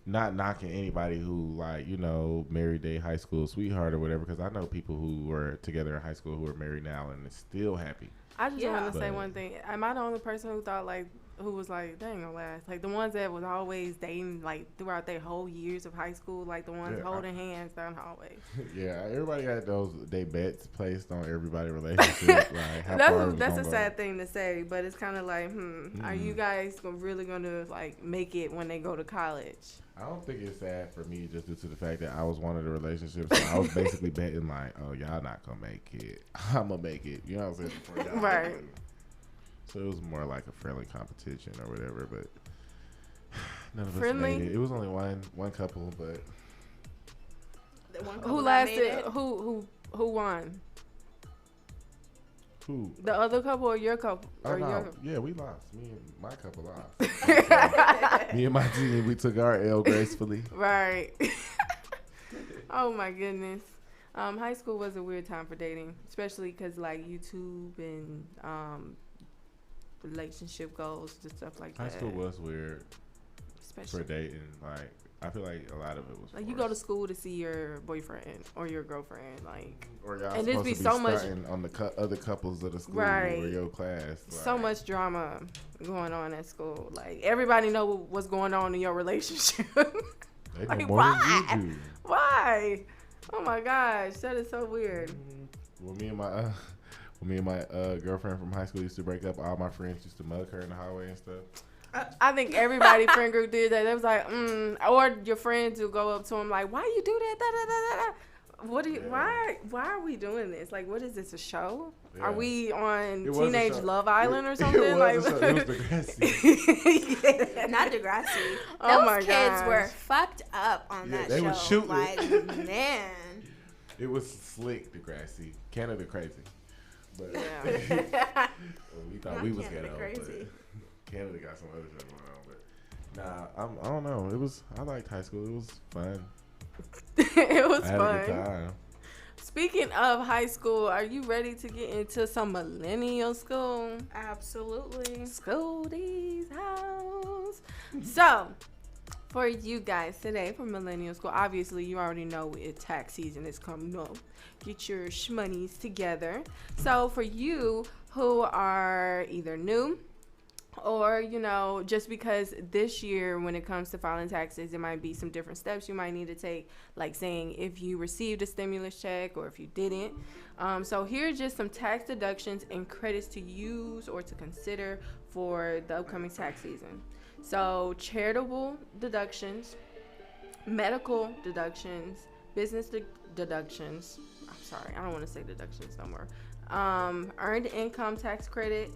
not knocking anybody who, like, you know, married their high school sweetheart or whatever, because I know people who were together in high school who are married now and is still happy. I just want to say one thing. Am I the only person who thought, like, who was like, that ain't gonna last? Like, the ones that was always dating, like, throughout their whole years of high school, like, the ones holding hands down the hallway. Yeah, everybody had they bets placed on everybody's relationship. Like, that's a sad thing to say, but it's kind of like, are you guys really gonna, like, make it when they go to college? I don't think it's sad for me just due to the fact that I was one of the relationships. So I was basically betting like, oh, y'all not gonna make it. I'm gonna make it. You know what I'm saying? Before y'all right. make it. So it was more like a friendly competition or whatever, but none of us made it. It was only one couple, but the one couple who lasted? Who won? Who? The other couple or your couple? Oh, or no. Yeah, we lost. Me and my couple lost. Me and my team, we took our L gracefully. Right. Oh, my goodness. High school was a weird time for dating, especially because, like, YouTube and relationship goals and stuff like that. High school was weird especially for dating. Like, I feel like a lot of it was like you go to school to see your boyfriend or your girlfriend, like, or y'all and supposed be to be so much on the other couples of the school right. or your class. Like, so much drama going on at school. Like, everybody know what's going on in your relationship. They know like, more why? than you do. Why? Oh my gosh, that is so weird. Well, me and my girlfriend from high school used to break up, all my friends used to mug her in the hallway and stuff. I think everybody friend group did that. They was like, or your friends will go up to them like, why you do that? Da, da, da, da, da. What do you? Why are we doing this? Like, what is this? A show? Yeah. Are we on Teenage Love Island or something? It was Degrassi. Yeah. Not Degrassi. Oh Those kids were fucked up on that show. They was shooting. Like, man. It was slick Degrassi. Canada crazy. But we thought we was ghetto. Crazy. Canada got some other stuff going on, but I don't know. I liked high school. It was fun. It was fun. I had a good time. Speaking of high school, are you ready to get into some millennial school? Absolutely. Schoolie's house. So, for you guys today for millennial school, obviously you already know tax season is coming up. Get your shmonies together. So, for you who are either new, or, you know, just because this year when it comes to filing taxes, it might be some different steps you might need to take, like saying if you received a stimulus check or if you didn't. So here are just some tax deductions and credits to use or to consider for the upcoming tax season. So charitable deductions, medical deductions, business deductions. I'm sorry, I don't want to say deductions no more. earned income tax credit,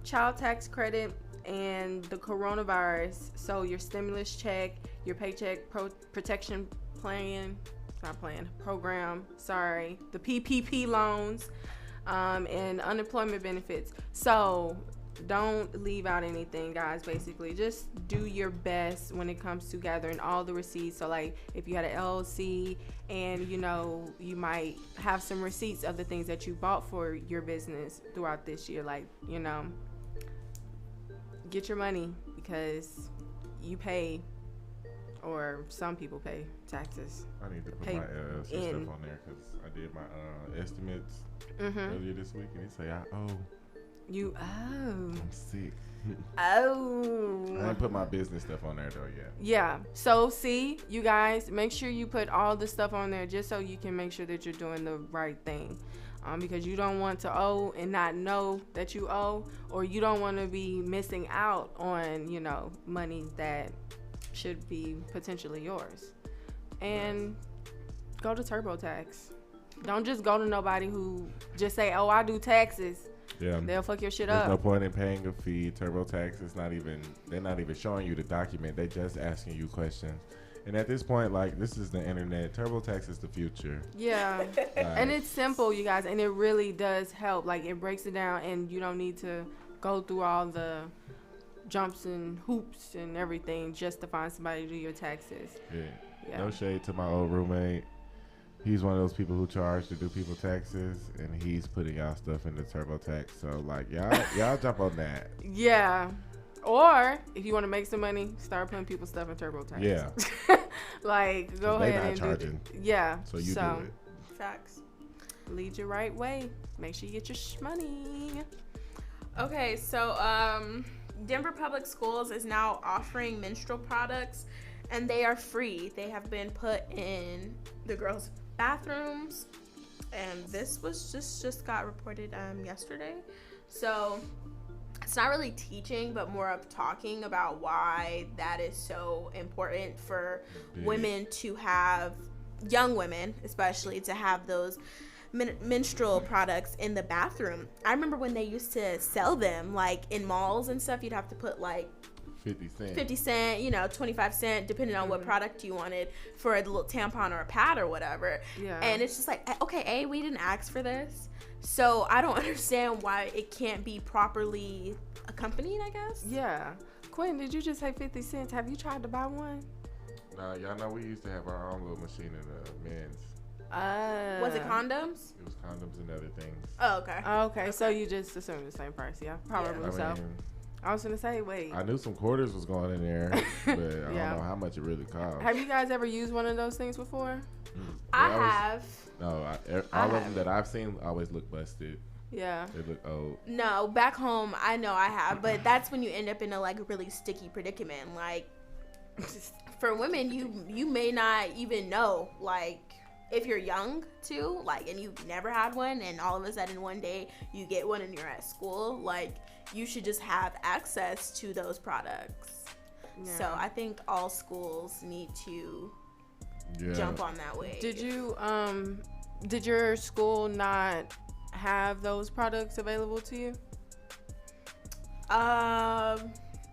child tax credit, and the coronavirus. So your stimulus check, your paycheck protection program, the PPP loans, and unemployment benefits. So don't leave out anything, guys. Basically, just do your best when it comes to gathering all the receipts. So like if you had an LLC and you might have some receipts of the things that you bought for your business throughout this year, like get your money, because you pay, or some people pay taxes. I need to put my some stuff on there because I did my estimates earlier this week, and they say I owe. I'm sick. I didn't put my business stuff on there though yet. Yeah. So see, you guys, make sure you put all the stuff on there just so you can make sure that you're doing the right thing. Because you don't want to owe and not know that you owe, or you don't want to be missing out on, money that should be potentially yours. And go to TurboTax. Don't just go to nobody who just say, "Oh, I do taxes." Yeah, they'll fuck your shit There's up. no point in paying a fee. TurboTax is they're not even showing you the document. They just asking you questions. And at this point, like, this is the internet. TurboTax is the future. Yeah. And it's simple, you guys, and it really does help. Like, it breaks it down, and you don't need to go through all the jumps and hoops and everything just to find somebody to do your taxes. Yeah. No shade to my old roommate. He's one of those people who charge to do people taxes, and he's putting y'all stuff into TurboTax. So, like, y'all jump on that. Yeah. Or if you want to make some money, start putting people's stuff in TurboTax. Yeah. Like, go ahead and charging. do it. Yeah. So you do it. Facts. Lead your right way. Make sure you get your money. Okay, so Denver Public Schools is now offering menstrual products, and they are free. They have been put in the girls' bathrooms, and this was just got reported yesterday. So it's not really teaching, but more of talking about why that is so important for women to have, young women especially, to have those menstrual products in the bathroom. I remember when they used to sell them, like in malls and stuff, you'd have to put like 50 cent, 25 cent, depending on what product you wanted for a little tampon or a pad or whatever. Yeah. And it's just like, okay, we didn't ask for this. So I don't understand why it can't be properly accompanied, I guess. Yeah. Quinn, did you just say 50 cents? Have you tried to buy one? Nah, y'all know we used to have our own little machine in the men's. Was it condoms? It was condoms and other things. Oh, okay. Okay. So you just assumed the same price, yeah? Probably so. I was gonna say, wait. I knew some quarters was going in there, but I don't know how much it really cost. Have you guys ever used one of those things before? I have. No, all of them that I've seen always look busted. Yeah. They look old. No, back home, I know I have, but that's when you end up in a like really sticky predicament. Like, for women, you may not even know, like, if you're young too, like, and you've never had one, and all of a sudden one day you get one and you're at school, like, you should just have access to those products. Yeah. So I think all schools need to jump on that way. Did your school not have those products available to you?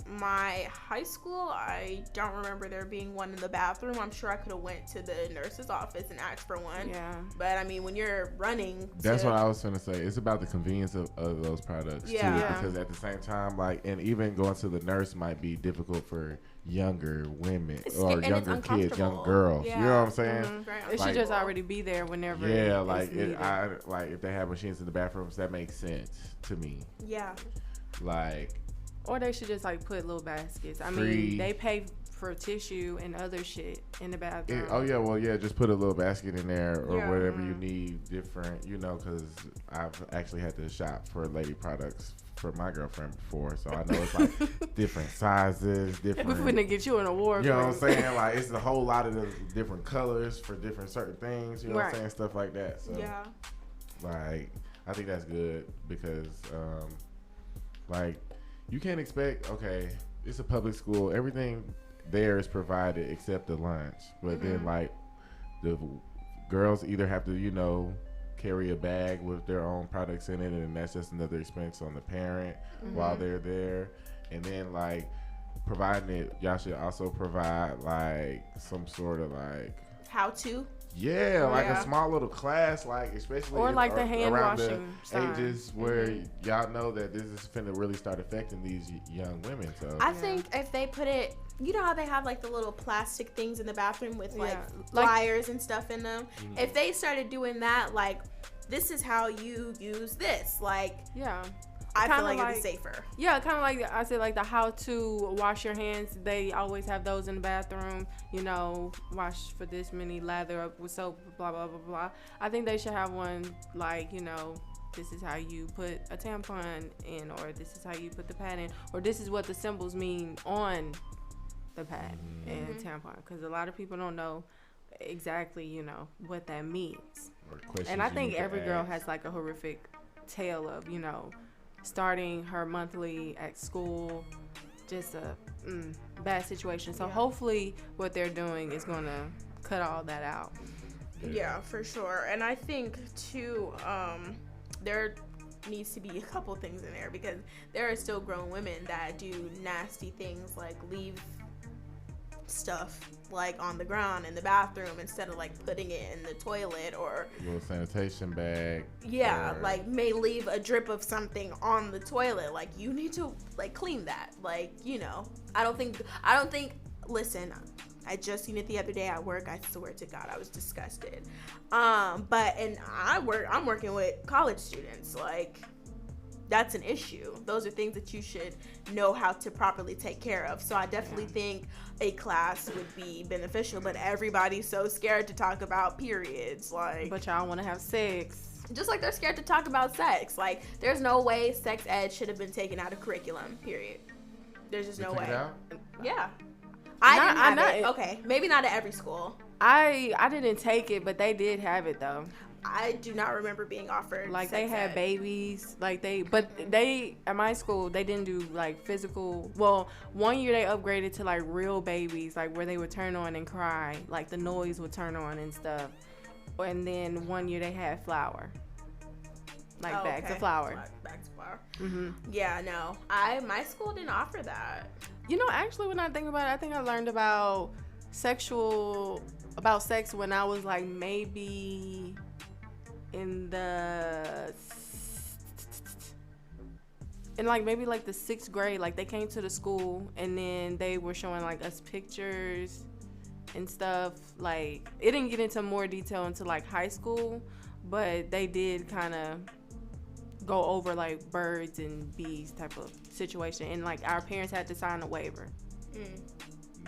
My high school, I don't remember there being one in the bathroom. I'm sure I could have went to the nurse's office and asked for one. Yeah. But I mean, when you're running, that's what I was gonna say. It's about the convenience of those products too. Because at the same time, like, and even going to the nurse might be difficult for younger women or younger kids, young girls. Yeah. You know what I'm saying? Mm-hmm. It should just already be there whenever. Yeah, like if they have machines in the bathrooms, that makes sense to me. Yeah. Like. Or they should just like put little baskets. I mean, they pay for tissue and other shit in the bathroom. Just put a little basket in there or whatever you need different, because I've actually had to shop for lady products for my girlfriend before, so I know it's like different sizes, different. We're finna get you an award. You know what I'm saying? Like, it's a whole lot of the different colors for different certain things. You know what I'm saying? Stuff like that. So, like, I think that's good because, like. You can't expect, it's a public school. Everything there is provided except the lunch. But then, like, the girls either have to, carry a bag with their own products in it, and that's just another expense on the parent while they're there. And then like providing it, y'all should also provide like some sort of like how to. Yeah, like a small little class, like especially or like the hand around washing the ages where y'all know that this is finna really start affecting these young women. So I think if they put it, you know how they have like the little plastic things in the bathroom with like flyers and stuff in them. If they started doing that, like this is how you use this, like I feel like it'd be safer. Yeah, kind of like I said, like the how to wash your hands. They always have those in the bathroom. You know, wash for this many, lather up with soap, blah, blah, blah, blah. I think they should have one like, you know, this is how you put a tampon in, or this is how you put the pad in, or this is what the symbols mean on the pad and tampon. Because a lot of people don't know exactly, you know, what that means. And I think every girl has like a horrific tale of, you know, starting her monthly at school, just a bad situation. So hopefully what they're doing is going to cut all that out. Yeah, for sure. And I think too, there needs to be a couple things in there, because there are still grown women that do nasty things, like leave stuff like on the ground in the bathroom instead of like putting it in the toilet, or a little sanitation bag. Like may leave a drip of something on the toilet. Like you need to like clean that. Like, you know, I don't think listen, I just seen it the other day at work. I swear to God, I was disgusted. I'm working with college students. Like, that's an issue. Those are things that you should know how to properly take care of. So I definitely think a class would be beneficial, but everybody's so scared to talk about periods. Like, but y'all want to have sex. Just like they're scared to talk about sex. Like, there's no way sex ed should have been taken out of curriculum, period. There's just no way. Yeah. I didn't have it. Okay, maybe not at every school. I didn't take it, but they did have it though. I do not remember being offered like sex they had ed. Babies, like they at my school they didn't do like physical. Well, one year they upgraded to like real babies, like where they would turn on and cry, like the noise would turn on and stuff. And then one year they had flour, like bags of flour. Bags of flour. Yeah, no, my school didn't offer that. You know, actually, when I think about it, I think I learned about sex when I was like maybe in maybe like the 6th grade. Like they came to the school and then they were showing like us pictures and stuff. Like it didn't get into more detail until like high school, but they did kind of go over like birds and bees type of situation, and like our parents had to sign a waiver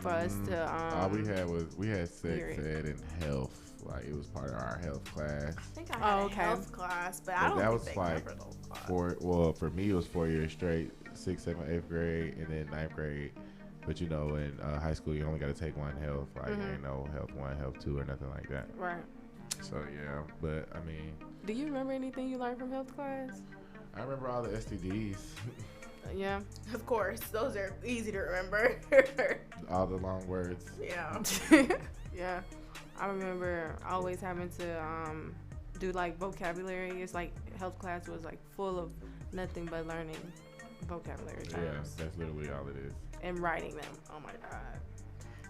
for us to all we had sex ed and health. Like it was part of our health class. I think I had a health class, but I don't that think was they like covered those classes. For me it was 4 years straight, 6th, 7th, 8th grade, and then 9th grade. But you know, in high school you only got to take one health. Like there ain't no health 1, health 2, or nothing like that. Right. So yeah, but I mean, do you remember anything you learned from health class? I remember all the STDs. Yeah. Of course, those are easy to remember. All the long words. Yeah. Yeah. I remember always having to do like vocabulary. It's like health class was like full of nothing but learning vocabulary terms. Yeah, that's literally all it is. And writing them. Oh my God.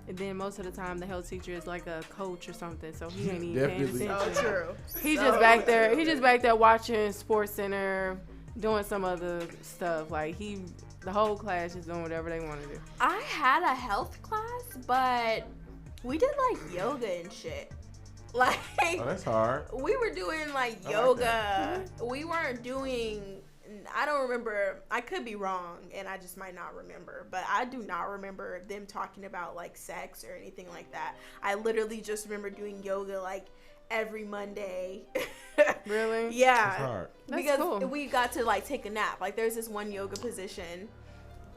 And then most of the time the health teacher is like a coach or something, so he ain't even paying attention. So true. He just back there watching Sports Center, doing some other stuff. Like the whole class is doing whatever they want to do. I had a health class, but we did like yoga and shit. Like, oh, that's hard. We were doing like yoga. We weren't doing. I don't remember. I could be wrong, and I just might not remember. But I do not remember them talking about like sex or anything like that. I literally just remember doing yoga like every Monday. Really? Yeah. That's hard. Because cool. we got to like take a nap. Like there's this one yoga position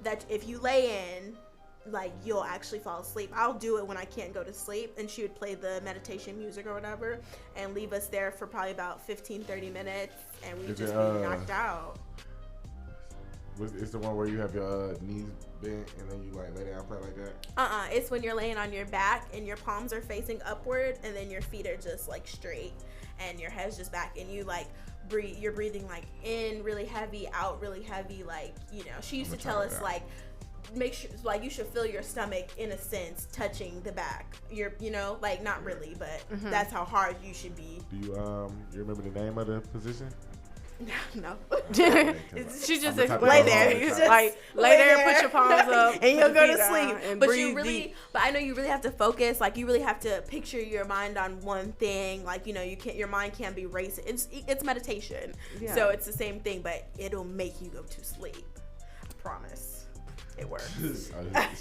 that if you lay in, like you'll actually fall asleep. I'll do it when I can't go to sleep, and she would play the meditation music or whatever and leave us there for probably about 15-30 minutes, and we just be knocked out. It's the one where you have your knees bent and then you like lay down flat like that? It's when you're laying on your back and your palms are facing upward and then your feet are just like straight and your head's just back and you like breathe. You're breathing like in really heavy, out really heavy. Like, you know, she used to tell us like, make sure like you should feel your stomach in a sense touching the back. You know, like not really, but that's how hard you should be. Do you remember the name of the position? No. She just lay there. You just like lay there, put your palms up, and you'll go to sleep. And but you really, deep. but I know you really have to focus. Like you really have to picture your mind on one thing. Like, you know, your mind can't be racing. It's meditation. Yeah. So it's the same thing, but it'll make you go to sleep. I promise. It works.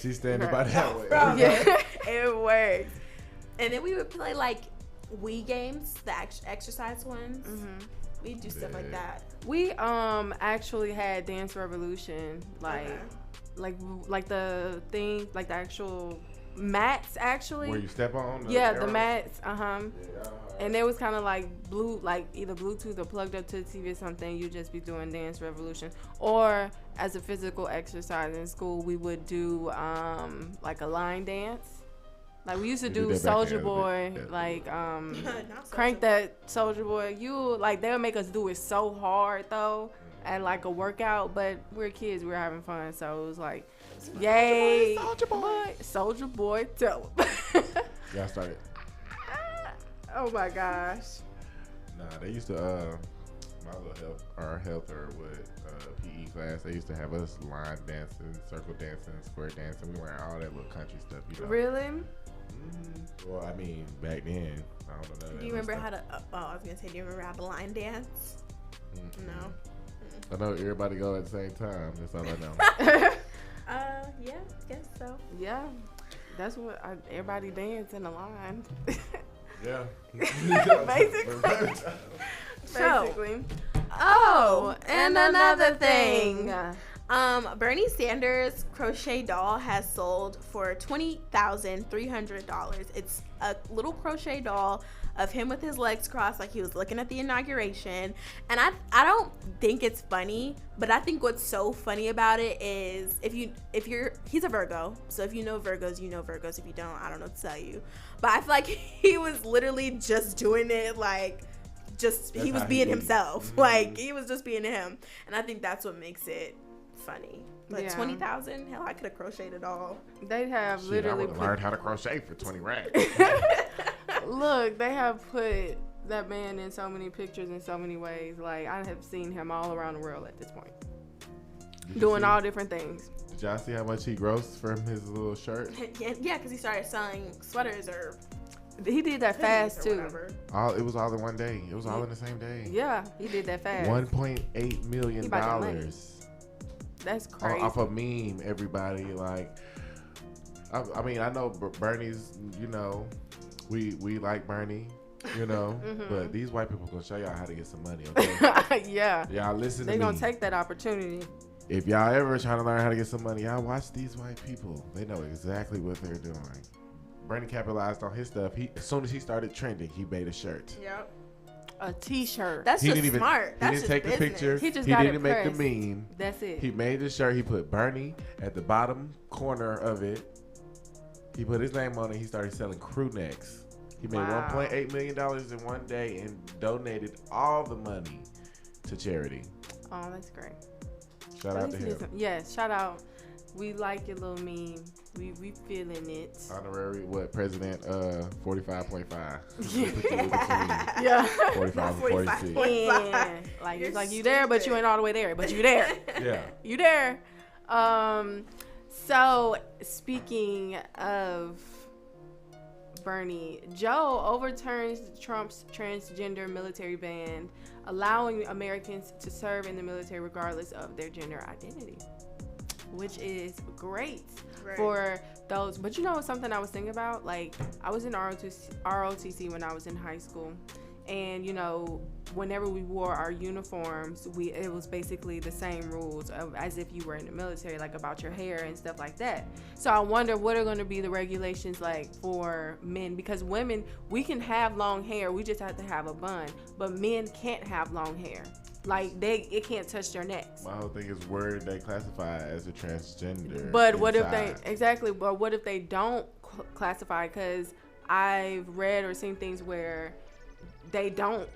She's standing by that way. Yeah, it works. And then we would play like Wii games, the exercise ones. We do stuff like that. We actually had Dance Revolution, like the thing, like the actual mats actually. Where you step on? The mats. And it was kind of like either Bluetooth or plugged up to the TV or something. You just be doing Dance Revolution, or as a physical exercise in school, we would do like a line dance. Like we used to do Soulja Boy, like crank that Soulja Boy. They'll make us do it so hard though, at like a workout. But we're kids, we're having fun, so it was like, yay, Soulja Boy, tell him. Yeah, I started. Oh my gosh. Nah, they used to my little health or PE class. They used to have us line dancing, circle dancing, square dancing. We learned all that little country stuff. You know. Really? Well, I mean, back then, I don't know. Do you remember how to? I was gonna say, do you remember how to line dance? No. I know everybody go at the same time. That's all I know. Yeah, I guess so. Yeah, that's what everybody dance in a line. Yeah. Basically. Basically. Oh, and another thing. Bernie Sanders' crochet doll has sold for $20,300. It's a little crochet doll of him with his legs crossed like he was looking at the inauguration. And I don't think it's funny, but I think what's so funny about it is he's a Virgo. So if you know Virgos, you know Virgos. If you don't, I don't know what to tell you. But I feel like he was literally just doing it like he was being himself. Like he was just being him. And I think that's what makes it funny. But 20,000, hell, I could have crocheted it all. They have literally I would have learned how to crochet for 20 racks. Look, they have put that man in so many pictures in so many ways. Like I have seen him all around the world at this point, doing all different things. Did y'all see how much he grossed from his little shirt? Yeah, because he started selling sweaters or. He did that fast too. It was all in one day. It was all in the same day. Yeah, he did that fast. $1.8 million. That's crazy. Off a meme, everybody. Like, I mean, I know Bernie's, you know, we like Bernie, you know, but these white people gonna show y'all how to get some money, okay? Yeah. Y'all listen to me. They gonna take that opportunity. If y'all ever trying to learn how to get some money, y'all watch these white people. They know exactly what they're doing. Bernie capitalized on his stuff. As soon as he started trending, he made a shirt. Yep. A T-shirt. That's just smart. He didn't take the picture. He just didn't make the meme. That's it. He made the shirt. He put Bernie at the bottom corner of it. He put his name on it. He started selling crew necks. He made $1.8 million in one day and donated all the money to charity. Oh, that's great. Shout out to him. Yes, shout out. We like your little meme. We feeling it. Honorary, President 45.5. Yeah. 45 and 46. Yeah. Like, it's like you there, but you ain't all the way there. But you there. Yeah. You there. So, speaking of Bernie, Joe overturns Trump's transgender military ban, allowing Americans to serve in the military regardless of their gender identity, which is great for those. But you know something I was thinking about? Like, I was in ROTC when I was in high school. And, you know, whenever we wore our uniforms, it was basically the same rules as if you were in the military, like about your hair and stuff like that. So I wonder what are going to be the regulations like for men, because women, we can have long hair. We just have to have a bun. But men can't have long hair. Like it can't touch their necks. My whole thing is where they classify as a transgender. But what if But what if they don't classify? Because I've read or seen things where they don't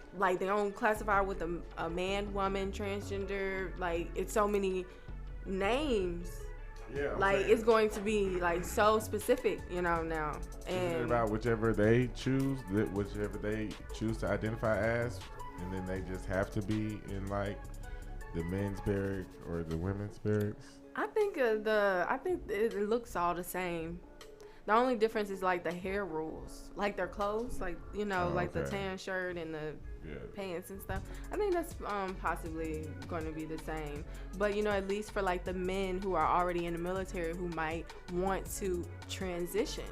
classify with a man, woman, transgender. Like it's so many names. Yeah, like it's going to be like so specific, now. And about whichever they choose to identify as, and then they just have to be in like the men's barracks or the women's barracks. I think it looks all the same. The only difference is like the hair rules, like their clothes, like the tan shirt and the pants and stuff. I think that's possibly going to be the same. But at least for like the men who are already in the military who might want to transition,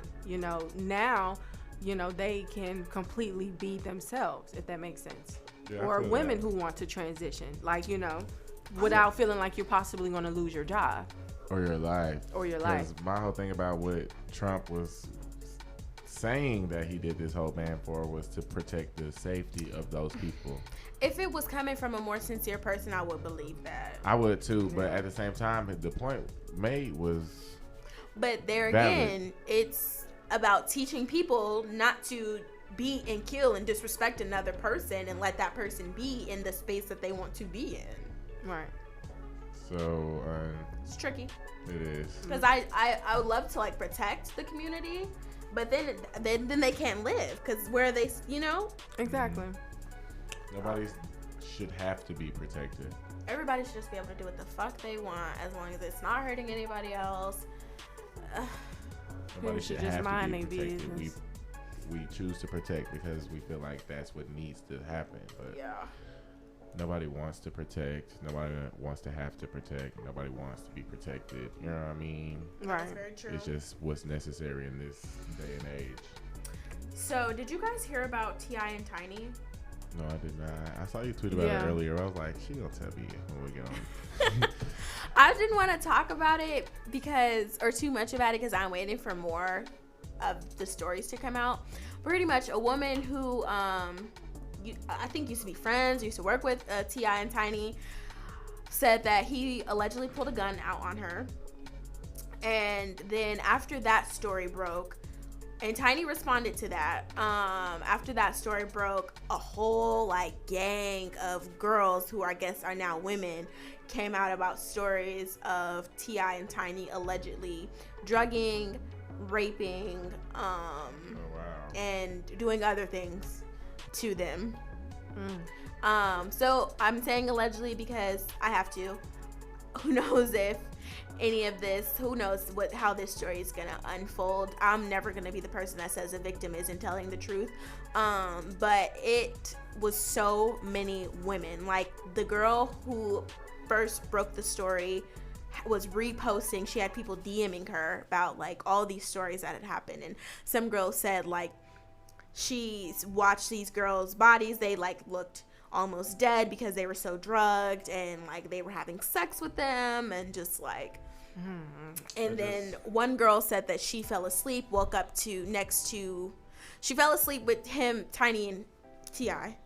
now, they can completely be themselves, if that makes sense. Yeah, or women who want to transition, like without feeling like you're possibly going to lose your job. Or your life. Because my whole thing about what Trump was saying that he did this whole ban for was to protect the safety of those people. If it was coming from a more sincere person, I would believe that. I would too, but at the same time, the point made was. But there valid. again, it's about teaching people not to beat and kill and disrespect another person and let that person be in the space that they want to be in. Right. So it's tricky. It is. Because I would love to like protect the community, but then they can't live because where are they, Exactly. Nobody should have to be protected. Everybody should just be able to do what the fuck they want as long as it's not hurting anybody else. Nobody should just have mind to be their protected. business. We choose to protect because we feel like that's what needs to happen. But nobody wants to protect. Nobody wants to have to protect. Nobody wants to be protected. You know what I mean? Right. That's very true. It's just what's necessary in this day and age. So, did you guys hear about T.I. and Tiny? No, I did not. I saw you tweet about it earlier. I was like, she gonna tell me when we get on. I didn't want to talk about it or too much about it because I'm waiting for more of the stories to come out. Pretty much a woman who I think used to be friends, used to work with T.I. and Tiny, said that he allegedly pulled a gun out on her. And then after that story broke, and Tiny responded to that, after that story broke, a whole like gang of girls who I guess are now women came out about stories of T.I. and Tiny allegedly drugging, raping, and doing other things to them. So I'm saying allegedly because I have to. Who knows if any of this, who knows how this story is gonna unfold. I'm never gonna be the person that says a victim isn't telling the truth, but it was so many women. Like the girl who first broke the story was reposting. She had people DMing her about like all these stories that had happened, and some girl said like she's watched these girls' bodies, they like looked almost dead because they were so drugged, and like they were having sex with them, and just like and then one girl said that she fell asleep, woke up she fell asleep with him, Tiny, and T.I.,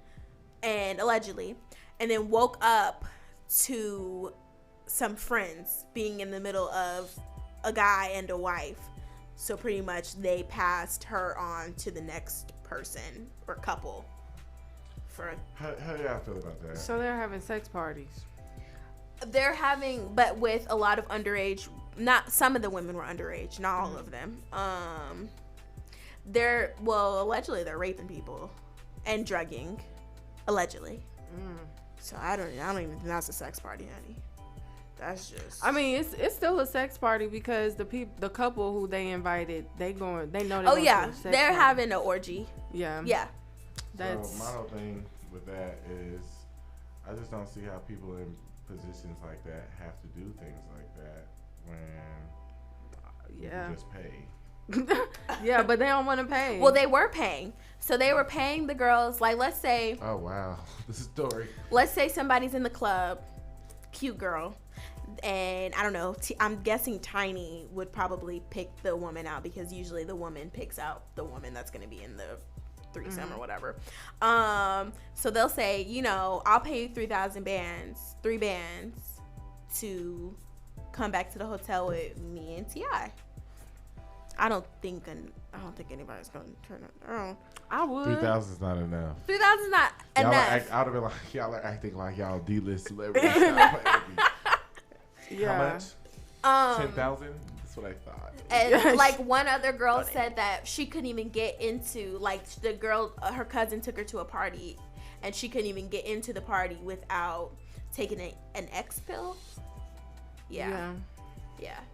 and allegedly, and then woke up to some friends being in the middle of a guy and a wife. So pretty much they passed her on to the next person or couple. How do y'all feel about that? So they're having sex parties. They're having, but with a lot of underage. Not some of the women were underage, not all of them. Allegedly they're raping people and drugging, allegedly. So I don't even think that's a sex party, honey. That's just. I mean, it's still a sex party because the couple who they invited, they know. Oh yeah, they're having an orgy. Yeah. Yeah. So my whole thing with that is, I just don't see how people in positions like that have to do things like that when you just pay. Yeah, but they don't want to pay. Well, they were paying. So they were paying the girls, like, let's say. Oh wow, this story. Let's say somebody's in the club, cute girl, and I don't know. I'm guessing Tiny would probably pick the woman out because usually the woman picks out the woman that's going to be in the threesome or whatever. So they'll say, you know, I'll pay you 3 bands to come back to the hotel with me and T.I. I don't think anybody's gonna turn it down. I would. 3,000 is not enough. 3,000 is not enough. I would have been like, y'all are acting like y'all D-list celebrities. Yeah. How much? 10,000. That's what I thought. And like one other girl said that she couldn't even get into, like, the girl, her cousin took her to a party, and she couldn't even get into the party without taking an X pill. Yeah.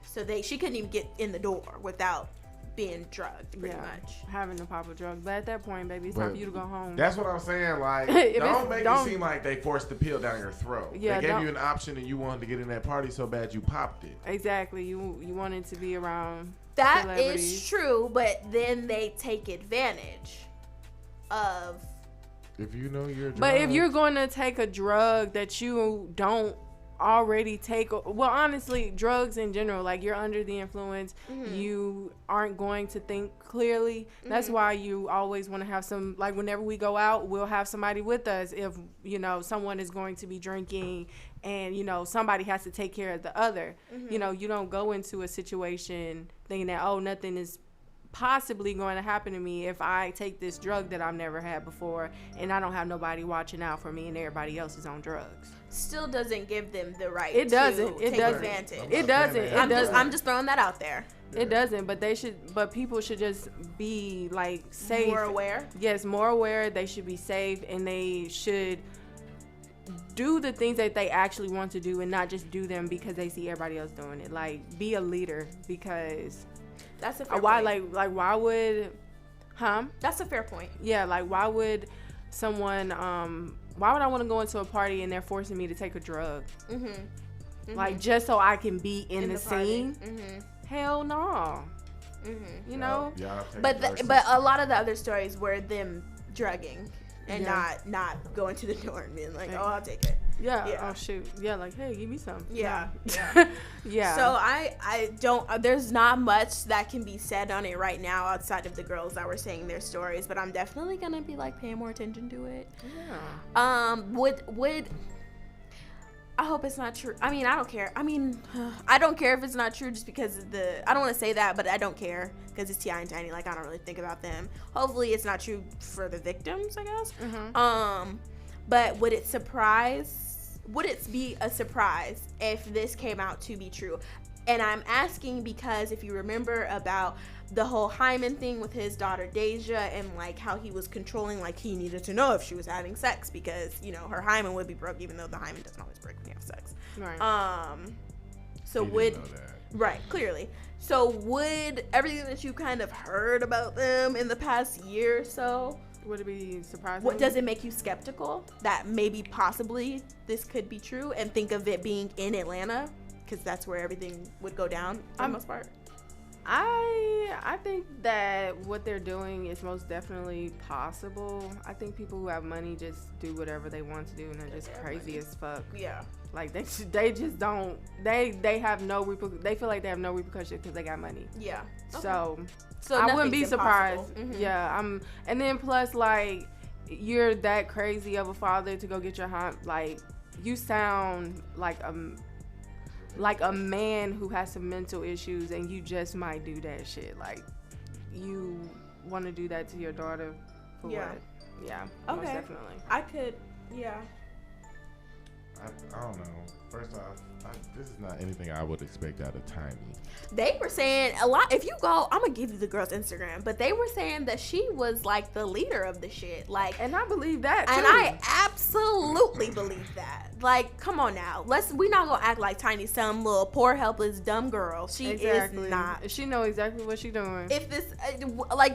So she couldn't even get in the door without being drugged, pretty much. Having to pop a drug. But at that point, baby, it's time for you to go home. That's what I'm saying. Like, don't make it seem like they forced the pill down your throat. Yeah, they gave you an option and you wanted to get in that party so bad you popped it. Exactly. You wanted to be around That celebrities. is true, but then they take advantage of... If you know your drug. But if you're going to take a drug that you don't already take, well, honestly, drugs in general, like, you're under the influence, you aren't going to think clearly. That's why you always want to have some, like, whenever we go out, we'll have somebody with us if, you know, someone is going to be drinking and, you know, somebody has to take care of the other. You know, you don't go into a situation thinking that, oh, nothing is possibly going to happen to me if I take this drug that I've never had before and I don't have nobody watching out for me and everybody else is on drugs. Still doesn't give them the right to take advantage. It doesn't. I'm just throwing that out there. It doesn't, but people should just be, like, safe. More aware? Yes, more aware. They should be safe and they should do the things that they actually want to do and not just do them because they see everybody else doing it. Like, be a leader, because that's a fair why point. Like why would That's a fair point. Yeah, like, why would someone why would I want to go into a party and they're forcing me to take a drug? Like, just so I can be in the scene? Hell no. You know? But a lot of the other stories were them drugging and not going to the door and being like, oh, I'll take it. Oh shoot. Yeah, like, hey, give me some. Yeah. Yeah. So I don't, there's not much that can be said on it right now outside of the girls that were saying their stories, but I'm definitely gonna be, like, paying more attention to it. Would I hope it's not true. I mean, I don't care. I mean, I don't care if it's not true just because of I don't want to say that, but I don't care because it's T.I. and Tiny. Like, I don't really think about them. Hopefully it's not true for the victims, I guess. But would it be a surprise if this came out to be true? And I'm asking because if you remember about the whole hymen thing with his daughter Deja and, like, how he was controlling, like, he needed to know if she was having sex because, you know, her hymen would be broke even though the hymen doesn't always break when you have sex. Right. So right, clearly. So would everything that you kind of heard about them in the past year or so, would it be surprising? What does it make you skeptical that maybe possibly this could be true and think of it being in Atlanta because that's where everything would go down for the most part? I think that what they're doing is most definitely possible. I think people who have money just do whatever they want to do and they're just crazy as fuck. Yeah. Like, they just don't, they have no they feel like they have no repercussions because they got money. Yeah. Okay. So I wouldn't be surprised. Yeah. And then plus, like, you're that crazy of a father to go get your like, you sound like a man who has some mental issues and you just might do that shit. Like, you want to do that to your daughter for what? Yeah. Okay. Most definitely. I could, yeah. I don't know. First off, this is not anything I would expect out of Tiny. They were saying a lot. If you go, I'm gonna give you the girl's Instagram, but they were saying that she was, like, the leader of the shit. Like, and I believe that too. And I absolutely believe that. Like, come on now. We not gonna act like Tiny's some little poor, helpless, dumb girl. She is not. She know exactly what she doing. If this,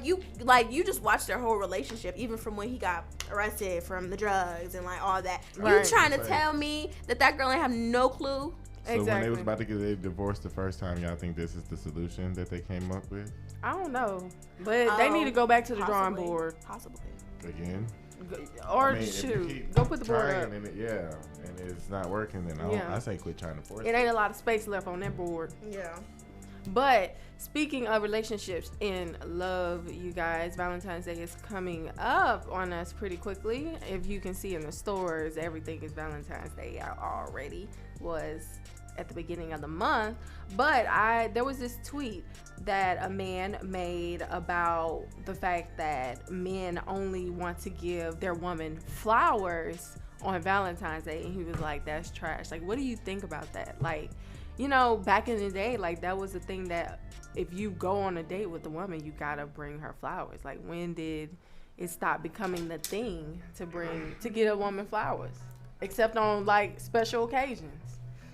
you just watched their whole relationship, even from when he got arrested from the drugs and, like, all that. Right. You trying to tell me that girl ain't have no clue? So when they was about to get a divorce the first time, y'all think this is the solution that they came up with? I don't know, but they need to go back to the drawing board. Possibly. Again? Or go put the board up. And it's not working, then I say quit trying to force it. It ain't a lot of space left on that board. Yeah. But speaking of relationships and love, you guys, Valentine's Day is coming up on us pretty quickly. If you can see in the stores, everything is Valentine's Day out already. Was at the beginning of the month. But there was this tweet that a man made about the fact that men only want to give their woman flowers on Valentine's Day. And he was like, that's trash. Like, what do you think about that? Like, you know, back in the day, like, that was the thing that if you go on a date with a woman, you gotta bring her flowers. Like, when did it stop becoming the thing to get a woman flowers? Except on, like, special occasions.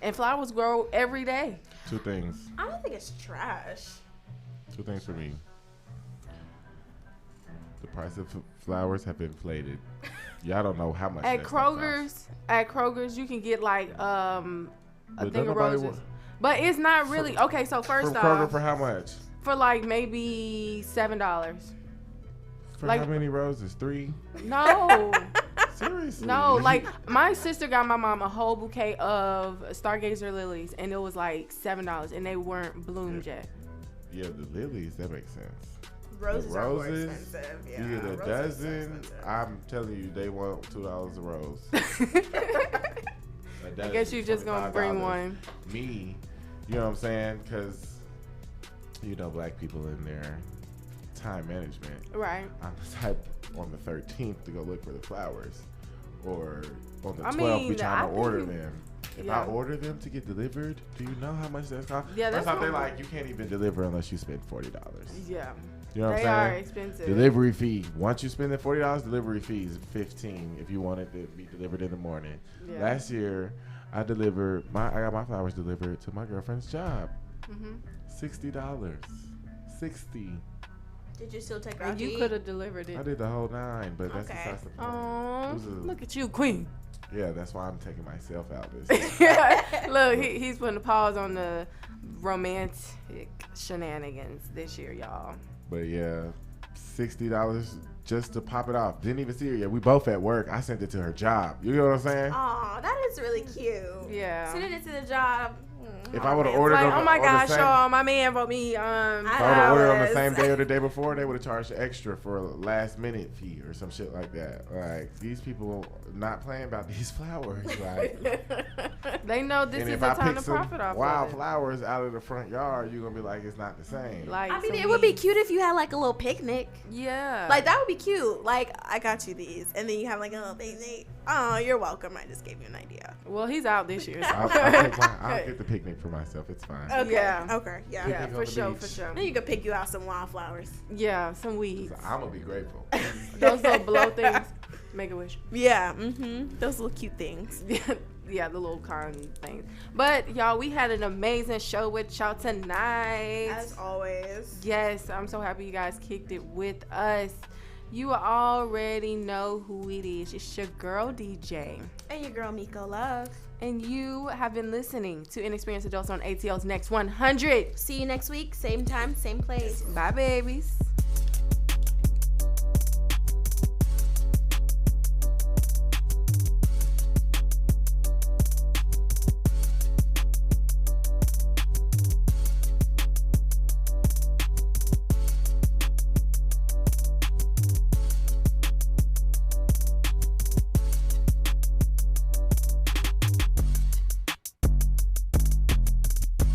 And flowers grow every day. Two things. I don't think it's trash. Two things for me. The price of flowers have inflated. Y'all don't know how much. At Kroger's, you can get like a thing of roses. But it's not really okay. So first off, Kroger for how much? For like maybe $7. For like, how many roses? 3? No. Seriously? No, like my sister got my mom a whole bouquet of Stargazer lilies, and it was like $7, and they weren't bloomed yet. Yeah, the lilies, that makes sense. Roses are more expensive. Yeah, you get a dozen. I'm telling you, they want $2 a rose. I guess you're just gonna bring one. Me, you know what I'm saying? Because you know, black people in their time management. Right. I'm the type on the 13th to go look for the flowers, or on the 12th we trying to order them. If I order them to get delivered, do you know how much that's cost? Yeah, that's how they're like, you can't even deliver unless you spend $40. Yeah. You know what I'm saying? They are expensive. Delivery fee. Once you spend the $40, delivery fee is $15 if you want it to be delivered in the morning. Yeah. Last year, I got my flowers delivered to my girlfriend's job. $60. $60. Did you still take her out to eat? You could have delivered it. I did the whole 9, but that's besides the point. Oh, look at you, queen. Yeah, that's why I'm taking myself out this year. Look, he's putting a pause on the romantic shenanigans this year, y'all. But yeah, $60 just to pop it off. Didn't even see her yet. We both at work. I sent it to her job. You know what I'm saying? Oh, that is really cute. Yeah. Sending it to the job. If I would have ordered like, oh my gosh, y'all, my man wrote me. If I would have ordered on the same day or the day before, they would have charged extra for a last minute fee or some shit like that. Like, these people not playing about these flowers. Like, they know this is the time to profit off. Wild flowers out of the front yard, you're gonna be like, it's not the same. Like, I mean, it would be cute if you had like a little picnic. Yeah. Like, that would be cute. Like, I got you these, and then you have like a little picnic. Oh, you're welcome. I just gave you an idea. Well, he's out this year. So. I'll get the picnic for myself. It's fine. Okay. Yeah. Okay. Yeah. Yeah, for sure. Then you can pick you out some wildflowers. Yeah, some weeds. So I'm gonna be grateful. Those little blow things. Make a wish. Yeah. Those little cute things. Yeah, the little cotton things. But y'all, we had an amazing show with y'all tonight. As always. Yes, I'm so happy you guys kicked it with us. You already know who it is. It's your girl DJ. And your girl Meikko Love. And you have been listening to Inexperienced Adults on ATL's Next 100. See you next week. Same time, same place. Bye, babies.